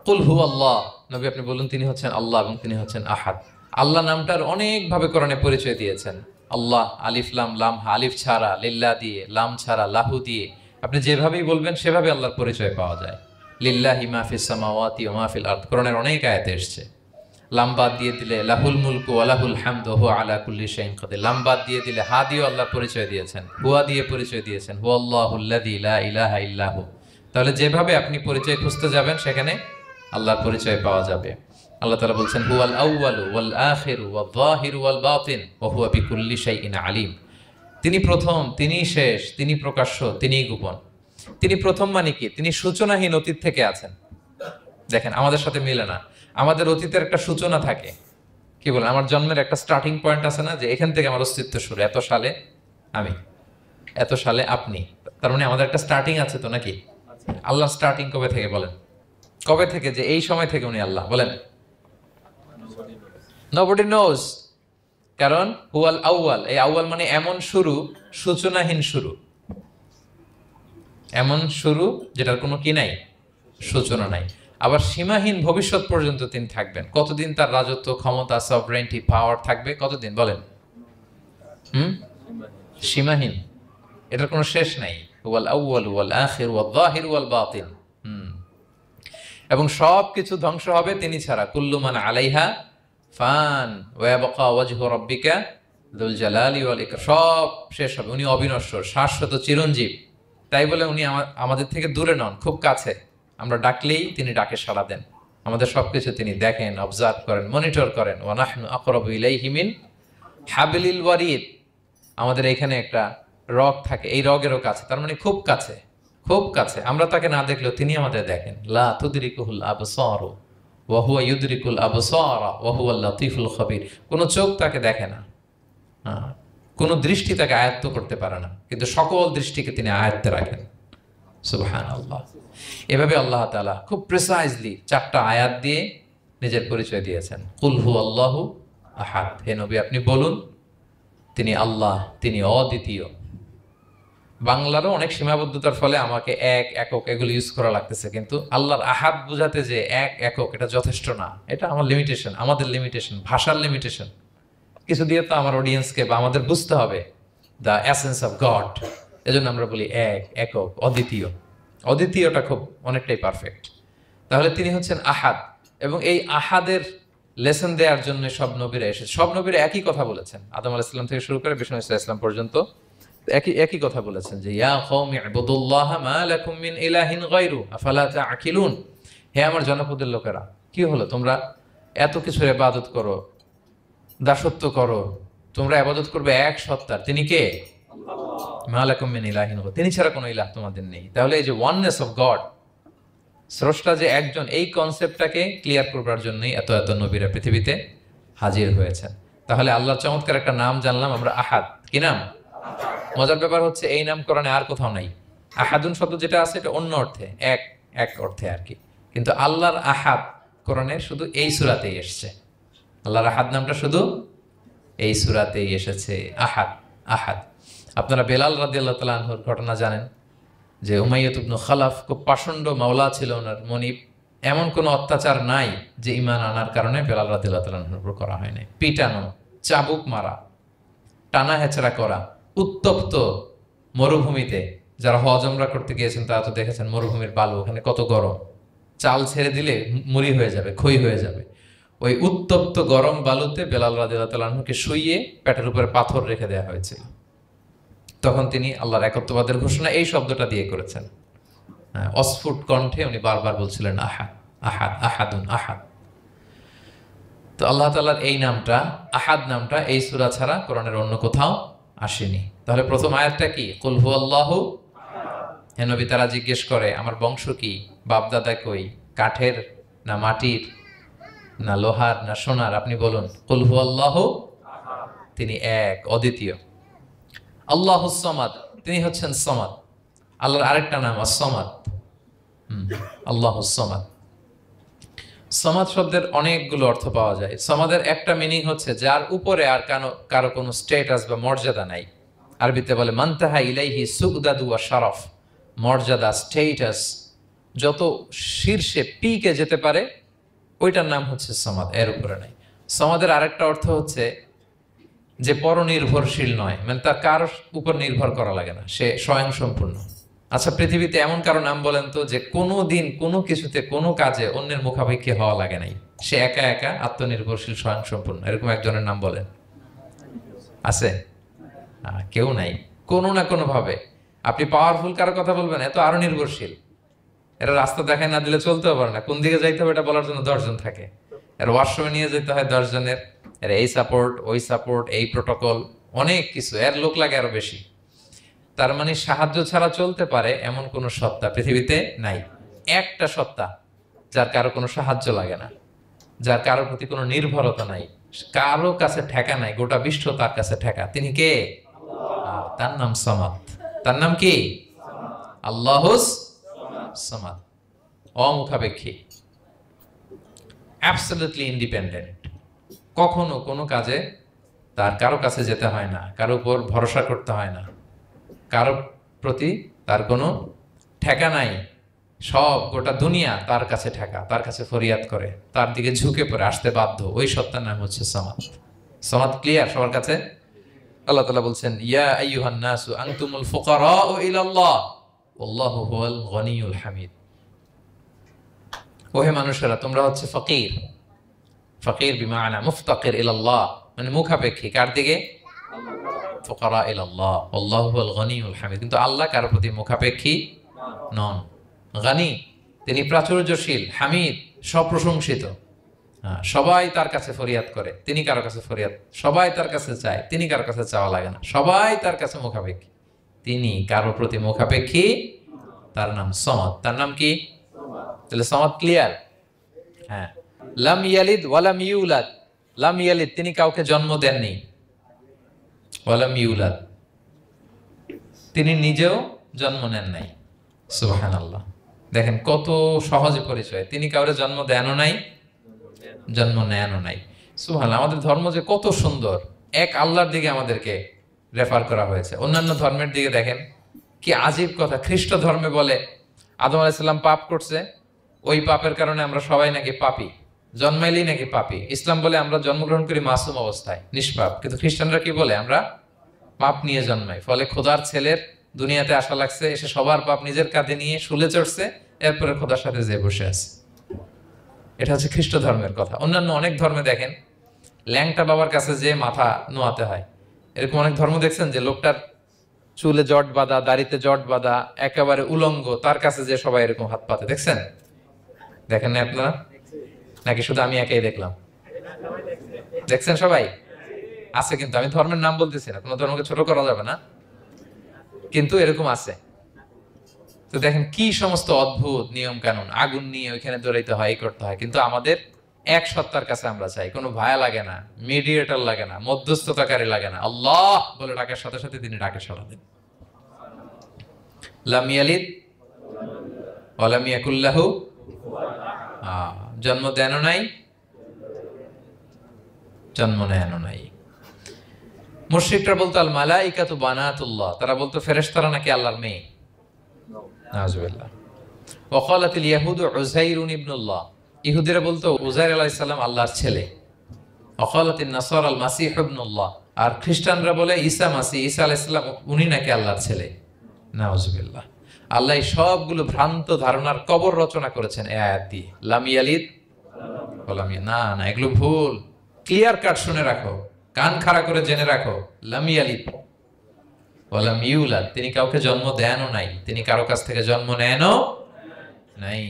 কুল হুয়াল্লাহ, নবী আপনি বলুন তিনি হচ্ছেন আল্লাহ এবং তিনি হচ্ছেন আহাদ। আল্লাহ নামটার অনেকভাবে কোরআনে পরিচয় দিয়েছেন। আল্লাহ আলিফ লাম, লাম আলিফ ছাড়া, লিল্লাহ দিয়ে, লাম ছাড়া, লাহু দিয়ে, আপনি যেভাবেই বলবেন সেভাবে আল্লাহর পরিচয় পাওয়া যায়। লিল্লাহি মা ফিস সামাওয়াতি ওয়া মা ফিল আরদ, কোরআনের অনেক আয়াতে এসেছে। লাম বাদ দিয়ে দিলে লাহুল মুলকু ওয়া লাহুল হামদু ওয়া হুয়া আলা কুল্লি শাইইন কাদির। লাম বাদ দিয়ে দিলে হা দিয়ে আল্লাহর পরিচয় দিয়েছেন, হুয়া দিয়ে পরিচয় দিয়েছেন, হুয়াল্লাহুল্লাযী লা ইলাহা ইল্লাহু। তাহলে যেভাবে আপনি পরিচয় খুঁজতে যাবেন সেখানে আল্লাহর পরিচয় পাওয়া যাবে। আল্লাহ তাআলা বলছেন হুয়াল আউয়ালু ওয়াল আখিরু ওয়াল যাহিরু ওয়াল বাতিন ওয়া হুয়া বিকুল্লি শাইইন আলিম। তিনি প্রথম, তিনি শেষ, তিনি প্রকাশ্য, তিনি গোপন। তিনি প্রথম মানে কি? তিনি সূচনাহীন অতীত থেকে আছেন। দেখেন, আমাদের সাথে মিলে না। আমাদের অতীতের একটা সূচনা থাকে, কি বলেন, আমার জন্মের একটা স্টার্টিং পয়েন্ট আছে না, যে এখান থেকে আমার অস্তিত্ব শুরু, এত সালে আমি, এত সালে আপনি। তার মানে আমাদের একটা স্টার্টিং আছে তো নাকি? আল্লাহ স্টার্টিং কবে থেকে বলেন? কবে থেকে? যে এই সময় থেকে উনি আল্লাহ বলেন? Nobody knows, কারণ হুয়াল আউয়াল, এই আউয়াল মানে এমন শুরু, সূচনাহীন শুরু, এমন শুরু যেটার কোনো কি নাই, সূচনা নাই। আবার সীমাহীন ভবিষ্যৎ পর্যন্ত তিনি থাকবেন। কতদিন তার রাজত্ব, ক্ষমতা, সভরেন্টি, পাওয়ার থাকবে? কতদিন বলেন? সীমাহীন, এটার কোনো শেষ নাই। হুয়াল আউয়াল ওয়াল আখির ওয়াল যাহির ওয়াল বাতিন। এবং সব কিছু ধ্বংস হবে তিনি ছাড়া। কুল্লু মান আলাইহা ফান ওয়া ইয়াবকা ওয়াজহু রাব্বিকা যুল জালালি ওয়াল ইকরাম। সব শেষ হবে, উনি অবিনশ্বর, শাশ্বত, চিরঞ্জীব। তাই বলে উনি আমাদের থেকে দূরে নন, খুব কাছে। আমরা ডাকলেই তিনি ডাকে সাড়া দেন। আমাদের সবকিছু তিনি দেখেন, অবজার্ভ করেন, মনিটর করেন। ওয়া নাহনু আকরাবু ইলাইহি মিন হাবলিল ওয়ারিদ। আমাদের এখানে একটা রগ থাকে, এই রগেরও কাছে, তার মানে খুব কাছে, খুব কাছে। আমরা তাকে না দেখলেও তিনি আমাদের দেখেন। লা তুদরিকুহুল আবসারু ওয়া হুয়া ইউদরিকুল আবসারা ওয়া হুয়াল লাতীফুল খবীর। কোনো চোখ তাকে দেখে না, কোনো দৃষ্টি তাকে আয়ত্ত করতে পারে না, কিন্তু সকল দৃষ্টিকে তিনি আয়ত্তে রাখেন। সুবহানাল্লাহ। এভাবে আল্লাহ তাআলা খুব প্রিসাইজলি 4টা আয়াত দিয়ে নিজের পরিচয় দিয়েছেন। কুল হুয়াল্লাহু আহাদ, হে নবী আপনি বলুন তিনি আল্লাহ, তিনি অদ্বিতীয়। বাংলারও অনেক সীমাবদ্ধতার ফলে আমাকে এক, একক এগুলো ইউজ করা লাগতেছে, কিন্তু আল্লাহর আহাদ বোঝাতে যে এক, একক, এটা যথেষ্ট না। এটা আমার লিমিটেশন, আমাদের লিমিটেশন, ভাষার লিমিটেশন। কিছু দিয়ে তো আমার অডিয়েন্সকে বা আমাদের বুঝতে হবে দ্য এসেন্স অফ গড। এজন্য আমরা বলি এক, একক, অদ্বিতীয়। অদ্বিতীয়টা খুব অনেকটাই পারফেক্ট। তাহলে তিনি হচ্ছেন আহাদ, এবং এই আহাদের লেসন দেওয়ার জন্য সব নবীরা এসেছে। সব নবীরা একই কথা বলেছেন, আদম আলাইহিস সালাম থেকে শুরু করে বিষ্ণু ইসা ইসলাম পর্যন্ত একই কথা বলেছেন যে ইয়া কওমি ইবুদুল্লাহ মা লাকুম মিন ইলাহিন গায়রু আফালা তাআকিলুন। হে আমার জনপদের লোকেরা, কি হলো তোমরা এত কিছুর ইবাদত করো, দাসত্ব করো, তোমরা ইবাদত করবে এক সত্তার, তিনি কে? আল্লাহ। মা লাকুম মিন ইলাহিন গায়রু, তিনি ছাড়া কোনো ইলাহ তোমাদের নেই। তাহলে এই যে ওয়াননেস অফ গড, স্রষ্টা যে একজন, এই কনসেপ্টটাকে ক্লিয়ার করবার জন্যই এত এত নবীরা পৃথিবীতে হাজির হয়েছেন। তাহলে আল্লাহর চমৎকার একটা নাম জানলাম আমরা, আহাদ। কি নাম? মজার ব্যাপার হচ্ছে এই নাম কোরআনে আর কোথাও নাই। আহাদুন শব্দ যেটা আছে এটা অন্য অর্থে, এক, এক অর্থে আর কি। কিন্তু আল্লাহর আহাদ কোরআনে শুধু এই সূরাতেই এসেছে। আল্লাহর আহাদ নামটা শুধু এই সূরাতেই এসেছে। আহাদ, আহাদ। আপনারা বেলাল রাদিয়াল্লাহু তাআলা আনহুর ঘটনা জানেন যে উমাইয়াত ইবনে খালাফ খুব পাষণ্ড মাওলা ছিল ওনার, মনিব। এমন কোনো অত্যাচার নাই যে ঈমান আনার কারণে বেলাল রাদিয়াল্লাহু তাআলা আনহুর উপর করা হয় নাই। পিটানো, চাবুক মারা, টানা হেচড়া করা, উত্তপ্ত মরুভূমিতে। যারা হজ উমরা করতে গিয়েছেন তারা তো দেখেছেন মরুভূমির বালু, ওখানে কত গরম, চাল ছেড়ে দিলে মুড়ি হয়ে যাবে, খই হয়ে যাবে। ওই উত্তপ্ত গরম বালুতে বেলাল রাদিয়াল্লাহু তাআলা আনহুকে শুইয়ে পেটের উপরে পাথর রেখে দেওয়া হয়েছিল। তখন তিনি আল্লাহর একত্ববাদের ঘোষণা এই শব্দটা দিয়ে করেছেন। অস্ফুট কণ্ঠে উনি বারবার বলছিলেন আহাদ, আহাদ, আহাদুন, আহাদ। তো আল্লাহ তাআলার এই নামটা, আহাদ নামটা, এই সূরা ছাড়া কোরআনের অন্য কোথাও আসেনি। তাহলে প্রথম আয়াতটা কি? কুল হুয়াল্লাহু। হে নবী, তারা জিজ্ঞেস করে আমার বংশ কি, বাপদাদা কই, কাঠের না মাটির না লোহার না সোনার? আপনি বলুন কুল হুয়াল্লাহু, তিনি এক, অদ্বিতীয়। আল্লাহুস সামাদ, তিনি হচ্ছেন সামাদ। আল্লাহর আরেকটা নাম আস-সামাদ। আল্লাহুস সামাদ। সামাদ শব্দের অনেকগুলো অর্থ পাওয়া যায়। সামাদের একটা মিনিং হচ্ছে যার উপরে আর কারো কোনো স্ট্যাটাস বা মর্যাদা নাই। আরবিতে বলে মানতাহা ইলাইহি সুগদাদু ওয়া শারাফ, মর্যাদা, স্ট্যাটাস যত শীর্ষে পিকে যেতে পারে ওইটার নাম হচ্ছে সামাদ, এর উপরে নাই। সামাদের আরেকটা অর্থ হচ্ছে যে পরনির্ভরশীল নয়, মানে তার কারোর উপর নির্ভর করা লাগে না, সে স্বয়ংসম্পূর্ণ। আচ্ছা, পৃথিবীতে এমন কারো নাম বলেন তো যে কোনো দিন কোনো কিছুতে কোনো কাজে অন্যের মুখাপেক্ষী হওয়া লাগে নাই, সে একা একা আত্মনির্ভরশীল, স্বয়ংসম্পূর্ণ, এরকম একজনের নাম বলেন। আছে? কেউ নাই। কোনো না কোনো ভাবে আপনি পাওয়ারফুল কারো কথা বলবেন, এত আরো নির্ভরশীল, এরা রাস্তা দেখায় না দিলে চলতেও পারে না, কোন দিকে যাইতে হবে এটা বলার জন্য 10 জন থাকে, এর ওয়াশরুমে নিয়ে যেতে হয় 10 জনের, এর এই সাপোর্ট ওই সাপোর্ট, এই প্রোটোকল, অনেক কিছু, এর লোক লাগে আরো বেশি। তার মানে সাহায্য ছাড়া চলতে পারে এমন কোন সত্তা পৃথিবীতে নাই। একটা সত্তা যার কারো কোনো সাহায্য লাগে না, যার কারোর প্রতি কোনো নির্ভরতা নাই, কারো কাছে ঠেকা নাই, গোটা বিশ্ব তার কাছে ঠেকা, তিনি কে? তার নাম সামাদ। তার নাম কি? আল্লাহুস সামাদ, অমুখাপেক্ষী, অ্যাবসলিউটলি ইন্ডিপেন্ডেন্ট। কখনো কোনো কাজে তার কারো কাছে যেতে হয় না, কারো উপর ভরসা করতে হয় না, কারো প্রতি তার কোনো ঠেকা নাই, সব গোটা দুনিয়া তার কাছে ঠেকা, তার কাছে ফরিয়াদ করে, তার দিকে ঝুঁকে পড়ে আসতে বাধ্য, ওই সত্তার নাম হচ্ছে সামাদ। সামাদ ক্লিয়ার সবার কাছে? আল্লাহ তাআলা বলছেন ইয়া আইয়ুহান নাসু আনতুমুল ফুকারাউ ইলাল্লাহ ওয়াল্লাহু হুয়াল গনিয়ুল হামিদ। ওহে মানুষেরা, তোমরা হচ্ছে ফকির। ফকির বিমানা মুফতাকির ইলাল্লাহ, মানে মুখাপেক্ষী কার দিকে? ফুকারা ইলাল্লাহ ওয়াল্লাহু হুয়াল গনিয়ুল হামিদ। কিন্তু আল্লাহ কারো প্রতি মুখাপেক্ষী নন। গনি, তিনি প্রাচুর্যশীল, হামিদ, সপ্রশংসিত। সবাই তার কাছে ফরিয়াদ করে, তিনি কারো কাছে ফরিয়াদ, সবাই তার কাছে চায়, তিনি কারো কাছে চাওয়া লাগে না, সবাই তার কাছে মুখাপেক্ষী, তিনি কারো প্রতি মুখাপেক্ষী। তার নাম সামাদ। তার নাম কি? তাহলে সামাদ ক্লিয়ার? হ্যাঁ। লাম ইয়ালিদ ওয়ালাম ইউলাদ। লাম ইয়ালিদ, তিনি কাউকে জন্ম দেননি। ওয়ালাম ইউলাদ, তিনি নিজেও জন্ম নেন নাই। সুবহানাল্লাহ, দেখেন কত সহজে পরিচয়, তিনি কাউরে জন্ম দেনও নাই, জন্ম নেনও নাই। সুবহানাল্লাহ, আমাদের ধর্ম যে কত সুন্দর, এক আল্লাহর দিকে আমাদেরকে রেফার করা হয়েছে। অন্যান্য ধর্মের দিকে দেখেন কি আজীব কথা। খ্রিস্ট ধর্মে বলে আদম আলাইহিস সালাম পাপ করছে, ওই পাপের কারণে আমরা সবাই নাকি পাপী, জন্মাইলেই নাকি পাপী। ইসলাম বলে আমরা জন্মগ্রহণ করি মাসুম অবস্থায়, নিষ্পাপ। কিন্তু খ্রিস্টানরা কি বলে? আমরা পাপ নিয়ে জন্মাই, ফলে খোদার ছেলের দুনিয়াতে আসা লাগছে, এসে সবার পাপ নিজের কাঁধে নিয়ে শুলে চড়ছে, এরপরে খোদার সাথে যে বসে আছে। এটা হচ্ছে খ্রিস্ট ধর্মের কথা। অন্যান্য অনেক ধর্মে দেখেন ল্যাংটা বাবার কাছে যে মাথা নোয়াতে হয়, এরকম অনেক ধর্ম দেখছেন যে লোকটার চুলে জট বাঁধা, দাড়িতে জট বাঁধা, একেবারে উলঙ্গ, তার কাছে যে সবাই এরকম হাত পাতে, দেখছেন? দেখেন না আপনারা? নাকি শুধু আমি একাই দেখলাম? দেখছেন সবাই? আছে, কিন্তু আমি ধর্মের নাম বলতেছি না, কোনো ধর্মকে ছোট করা যাবে না, কিন্তু এরকম আছে। তো দেখেন কি সমস্ত অদ্ভুত নিয়ম কানুন, আগুন নিয়ে ওইখানে দৌড়াইতে হয়, এই করতে হয়। কিন্তু আমাদের এক সত্তার কাছে আমরা চাই, কোনো ভায়া লাগে না, মিডিয়েটর লাগে না, মধ্যস্থতাকারী লাগে না, আল্লাহ বলে ডাকার সাথে সাথে তিনি ডাকে সাড়া দেন। লাম ইয়ালিদ ওয়া লাম ইয়াকুল লাহু, জন্ম দেনও নাই, জন্ম নেনও নাই। মুশরিকরা বলতো আল মালাইকাতু বানাতুল্লাহ, তারা বলতো ফেরেশতারা নাকি আল্লাহর মেয়ে। নাউজুবিল্লাহ। ওয়া ক্বালাতিল ইয়াহুদু উযাইরুন ইবনুল্লাহ, ইহুদিরা বলতো উযাইর আলাইহিস সালাম আল্লাহর ছেলে। ওয়া ক্বালাতিন নাসারা আল মাসীহ ইবনুল্লাহ, আর খ্রিস্টানরা বলে ঈসা মাসীহ, ঈসা আলাইহিস সালাম উনি নাকি আল্লাহর ছেলে। নাউজুবিল্লাহ। আল্লাহ সবগুলো ভ্রান্ত ধারণার কবর রচনা করেছেন এই আয়াত দিয়ে। লাম ইয়ালিদ ওয়া লাম না না, এগুলো ভুল। ক্লিয়ার কাট শুনে রাখো, কান খাড়া করে জেনে রাখো। লাম ইয়ালিদ ওয়া লাম ইউলাদ, তিনি কাউকে জন্ম দেনও নাই, তিনি কারো কাছ থেকে জন্ম নেনও নাই।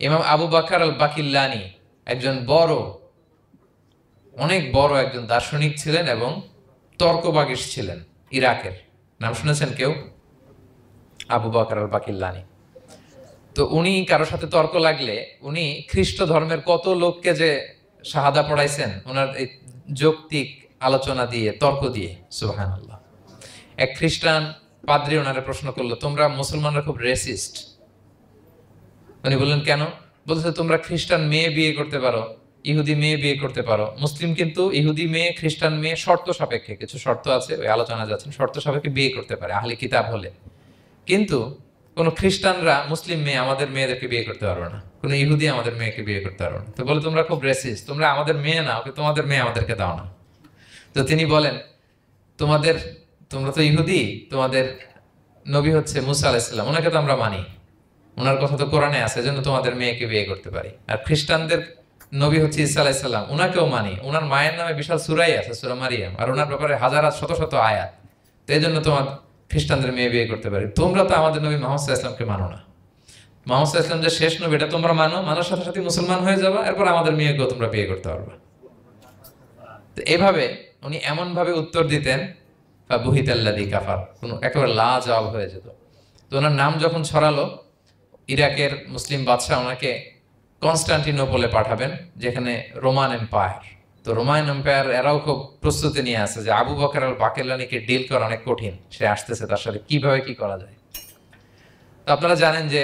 ইমাম আবু বকর আল বাকিল্লানি একজন অনেক বড় একজন দার্শনিক ছিলেন এবং তর্কবাগীশ ছিলেন, ইরাকের। নাম শুনেছেন কেউ? আবু বকর আল বাকিল্লানি। তো উনি কারোর সাথে তর্ক লাগলে উনি খ্রিস্ট ধর্মের কত লোককে যে শাহাদা পড়াইছেন ওনার এই যৌক্তিক আলোচনা দিয়ে, তর্ক দিয়ে। সুবহানাল্লাহ। এক খ্রিস্টান পাদ্রী ওনারে প্রশ্ন করলো, তোমরা মুসলমানরা খুব রেসিস্ট। উনি বললেন কেন? বলছে তোমরা খ্রিস্টান মেয়ে বিয়ে করতে পারো, ইহুদি মেয়ে বিয়ে করতে পারো, মুসলিম কিন্তু ইহুদি মেয়ে খ্রিস্টান মেয়ে শর্ত সাপেক্ষে, কিছু শর্ত আছে ওই আলোচনা যাচ্ছেন, শর্ত সাপেক্ষে বিয়ে করতে পারে আহলে কিতাব হলে। কিন্তু কোন খ্রিস্টানরা মুসলিম মেয়ে আমাদের মেয়েদেরকে বিয়ে করতে পারবে না, কোন ইহুদি আমাদের মেয়েকে বিয়ে করতে পারবে না। তো বলে তোমরা খুব রেসিস্ট, তোমরা আমাদের মেয়ে না, ওকে তোমাদের মেয়ে আমাদেরকে দাও না। তো তিনি বলেন তোমরা তো ইহুদি, তোমাদের নবী হচ্ছে মুসা আলাইহিস সালাম, ওনাকে তো আমরা মানি, ওনার কথা তো কোরআনে আছে, এজন্য তোমাদের মেয়েকে বিয়ে করতে পারি। আর খ্রিস্টানদের নবী হচ্ছে ঈসা আলাইহিস সালাম, ওনাকেও মানি, ওনার মায়ের নামে বিশাল সূরাই আছে, সূরা মারিয়াম, আর ওনার ব্যাপারে হাজার শত শত আয়াত, তো এই জন্য তোমার খ্রিস্টানদের মেয়ে বিয়ে করতে পারি। তোমরা তো আমাদের নবী মুহাম্মদ সাল্লাল্লাহু আলাইহি ওয়াসাল্লামকে মানো না। মুহাম্মদ সাল্লাল্লাহু আলাইহি ওয়াসাল্লাম যে শেষ নবী এটা তোমরা মানার সাথে সাথে মুসলমান হয়ে যাবে, এরপর আমাদের মেয়েকেও তোমরা বিয়ে করতে পারবে। তো এভাবে উনি এমন ভাবে উত্তর দিতেন, বুহিতাল্লাযী কাফার, কোনো একেবারে লাজবাব হয়ে যেত। তো ওনার নাম যখন ছড়ালো, ইরাকের মুসলিম বাদশাহ ওনাকে কনস্টান্টিনোপলে পাঠাবেন, যেখানে রোমান এম্পায়ার। তো রোমান এম্পায়ার এরাও খুব প্রস্তুতি নিয়ে আছে যে আবু বকর আল বাকিল্লানিকে ডিল করা অনেক কঠিন, সে আসতেছে, তার সাথে কিভাবে কি করা যায়। তো আপনারা জানেন যে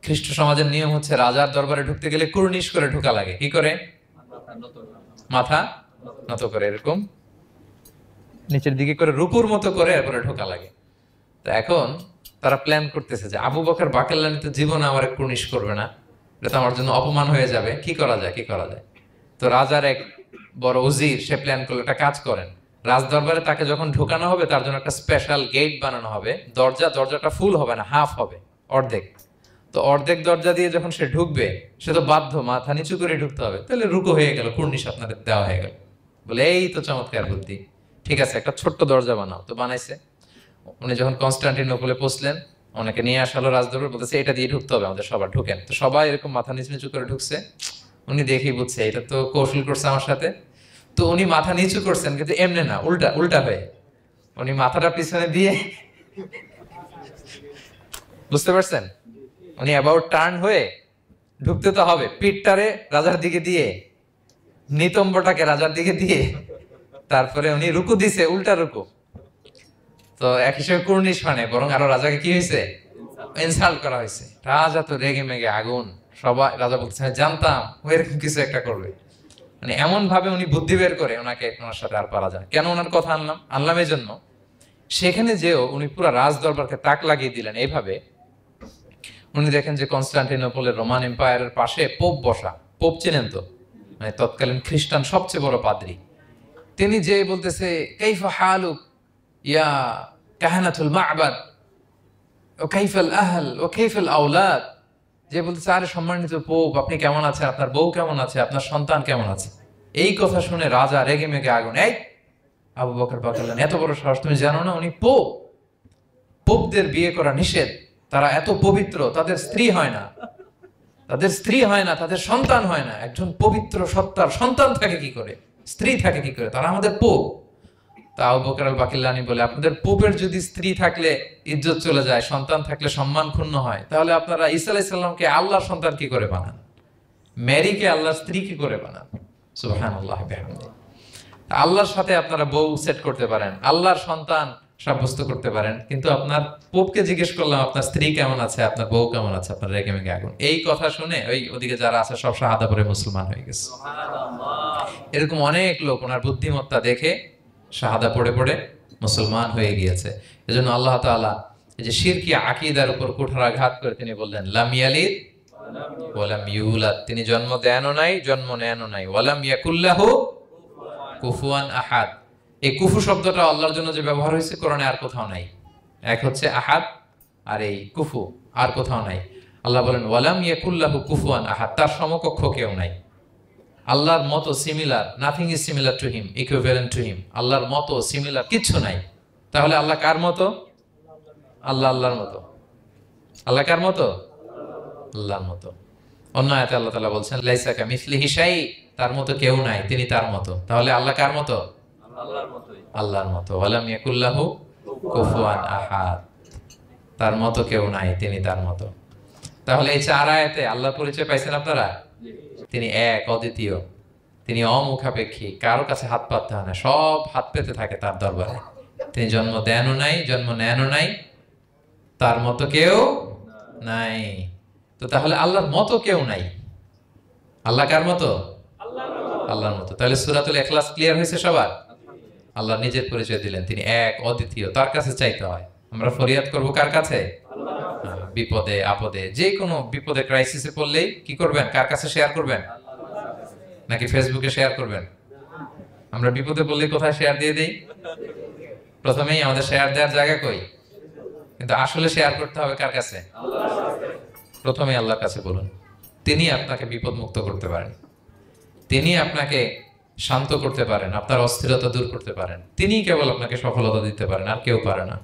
খ্রিস্ট সমাজের নিয়ম হচ্ছে রাজার দরবারে ঢুকতে গেলে কুর্নিশ করে ঢোকা লাগে। কি করে? মাথা নত করে, এরকম নিচের দিকে করে রূপুর মতো করে এরপরে ঢোকা লাগে। তো এখন তারা প্ল্যান করতেছে যে আবু বকর বাকিল্লানি তো জীবনে আমার কুর্নিশ করবে না, এটা তো আমার জন্য অপমান হয়ে যাবে, কি করা যায়। তো রাজার এক বড় উজির সে প্ল্যান করলো, একটা কাজ করেন, রাজ দরবারে তাকে যখন ঢোকানো হবে তার জন্য একটা স্পেশাল গেট বানানো হবে, দরজাটা ফুল হবে না, হাফ হবে, অর্ধেক। তো অর্ধেক দরজা দিয়ে যখন সে ঢুকবে, সে তো বাধ্য মাথা নিচু করে ঢুকতে হবে, তাহলে রুকু হয়ে গেল, কুর্নিশ আপনাদের দেওয়া হয়ে গেল। বলে এই তো চমৎকার বুদ্ধি, ঠিক আছে একটা ছোট্ট দরজা বানাও। তো বানাইছে। উনি যখন কনস্টান্টিনোপলে পৌঁছলেন, ওনাকে নিয়ে আসালো রাজদরবার, বলতেছে এটা দিয়ে ঢুকতে হবে আমাদের, সবার ঢুকেন। তো সবাই এরকম মাথা নিচু করে ঢুকছে। উনি দেখেই বুঝছে এটা তো কৌশল করছে আমার সাথে। তো উনি মাথা নিচু করছেন, কিন্তু এমনি না, উল্টা হয়ে উনি মাথাটা পিছনে দিয়ে, বুঝতে পারছেন, উনি অ্যাবাউট টার্ন হয়ে ঢুকতে তো হবে, পিঠটারে রাজার দিকে দিয়ে, নিতম্বটাকে রাজার দিকে দিয়ে, তারপরে উনি রুকু দিছে, উল্টা রুকু। তো এক হিসেবে কুর্নিশ মানে, বরং আরো রাজাকে কি হয়েছে, ইনসাল্ট করা হয়েছে। রাজা তো রেগে মেগে আগুন, সবাই রাজা বলছে জানতাম ও এরকম কিছু একটা করবে। মানে এমন ভাবে উনি বুদ্ধি বের করে ওনার সাথে আর পারা যায়। কেন ওনার কথা আনলাম এই জন্য, সেখানে যেও উনি পুরো রাজ দরবারকে তাক লাগিয়ে দিলেন এইভাবে। উনি দেখেন যে কনস্টান্টিনোপলের রোমান এম্পায়ারের পাশে পোপ বসা, পোপ চেনেন তো, মানে তৎকালীন খ্রিস্টান সবচেয়ে বড় পাদ্রী। তিনি যে বলতেছে কাইফা হালুক ইয়া কাহানাতুল মা'বাদ ও কাইফাল আহল ও কাইফাল আওলাদ, যে বলতেছে আরে সম্মানিত পোপ আপনি কেমন আছেন, আপনার বউ কেমন আছে, আপনার সন্তান কেমন আছে। এই কথা শুনে রাজা রেগে মেগে আগুন, এই আবু বকর বাকিল্লানি এত বড় সাহস, তুমি জানো না উনি পোপ, পোপদের বিয়ে করা নিষেধ, তারা এত পবিত্র, তাদের স্ত্রী হয় না, তাদের সন্তান হয় না। একজন পবিত্র সত্তার সন্তান থাকে কি করে, স্ত্রী থাকে কি করে, তারা আমাদের পোপ। তা আবু বকর আল বাকিল্লানি বলে, আপনাদের পোপের যদি স্ত্রী থাকলে ইজ্জত চলে যায়, সন্তান থাকলে সম্মান ক্ষুণ্ণ হয়, তাহলে আপনারা ঈসা আলাইহিস সালামকে আল্লাহর সন্তান কি করে বানান, মেরিকে আল্লাহর স্ত্রী কি করে বানান। সুবহানাল্লাহ বিহামদিহি। আল্লাহর সাথে আপনারা বউ সেট করতে পারেন, আল্লাহর সন্তান সাব্যস্ত করতে পারেন, কিন্তু আপনার পোপকে জিজ্ঞেস করলাম আপনার স্ত্রী কেমন আছে, আপনার বউ কেমন আছে, আপনার রেগে মেগে আগুন। এই কথা শুনে ওই ওদিকে যারা আছে সব শাহাদা পড়ে মুসলমান হয়ে গেছে। এরকম অনেক লোক ওনার বুদ্ধিমত্তা দেখে শাহাদা পড়ে পড়ে মুসলমান হয়ে গিয়েছে। এজন্য আল্লাহ তাআলা এই যে শিরকি আকীদার উপর কুঠারাঘাত করে তিনি বললেন লাম ইয়ালিদ ওয়া লাম ইউলাদ, তিনি জন্ম দেনও নাই, জন্ম নেনও নাই, ওয়া লাম ইয়াকুল লাহু কুফুয়ান আহাদ। এই কুফু শব্দটা আল্লাহর জন্য যে ব্যবহার হয়েছে কোরআনে আর কোথাও নাই। এক হচ্ছে আহাদ, আর এই কুফু আর কোথাও নাই। আল্লাহ বলেন ওয়া লাম ইয়াকুল লাহু কুফুয়ান আহাদ, তার সমকক্ষ কেউ নাই। আল্লাহর মতো similar, nothing is similar to him, equivalent to him. আল্লাহর মতো সিমিলার কিচ্ছু নাই। তাহলে আল্লাহ কার মতো? আল্লাহর মতো। আল্লাহ কার মতো? আল্লাহর মতো। অন্য আয়াতে আল্লাহ তাআলা বলছেন লাইসা কামিসলিহি শাই, তার মতো কেউ নাই, তিনি তার মতো। তাহলে আল্লাহ কার মতো? আল্লাহর মতোই। আল্লাহর মতো। ওয়ালাম ইয়াকুল্লাহু কুফুয়ান আহাদ, তার মতো কেউ নাই, তিনি তার মতো। তাহলে এই 4 আয়াতে আল্লাহর পরিচয় পাইছেন আপনারা? তিনি এক, অদ্বিতীয়, তিনি অমুখাপেক্ষী, কারো কাছে হাত পাততে হয় না, সব হাত পেতে থাকে তার দরবারে। তিনি জন্ম দেনও নাই, জন্ম নেনও নাই, তার মতো কেউ নাই। তো তাহলে আল্লাহর মতো কেউ নাই। আল্লাহ কার মতো? আল্লাহর মতো। তাহলে সূরাতুল ইখলাস ক্লিয়ার হয়েছে সবার? আল্লাহ নিজের পরিচয় দিলেন, তিনি এক, অদ্বিতীয়, তার কাছে চাইতে হয়। আমরা ফরিয়াদ করব কার কাছে? বিপদে আপদে, যে কোনো বিপদে ক্রাইসিসে পড়লেই কি করবেন? কার কাছে শেয়ার করবেন? নাকি ফেসবুকে শেয়ার করবেন? আমরা বিপদে পড়লে কোথায় শেয়ার দিয়ে দেই? প্রথমেই আমাদের শেয়ার দেওয়ার জায়গা কই? কিন্তু আসলে শেয়ার করতে হবে কার কাছে? প্রথমে আল্লাহর কাছে বলুন। তিনি আপনাকে বিপদ মুক্ত করতে পারেন, তিনি আপনাকে শান্ত করতে পারেন, আপনার অস্থিরতা দূর করতে পারেন, তিনি কেবল আপনাকে সফলতা দিতে পারেন, আর কেউ পারে না।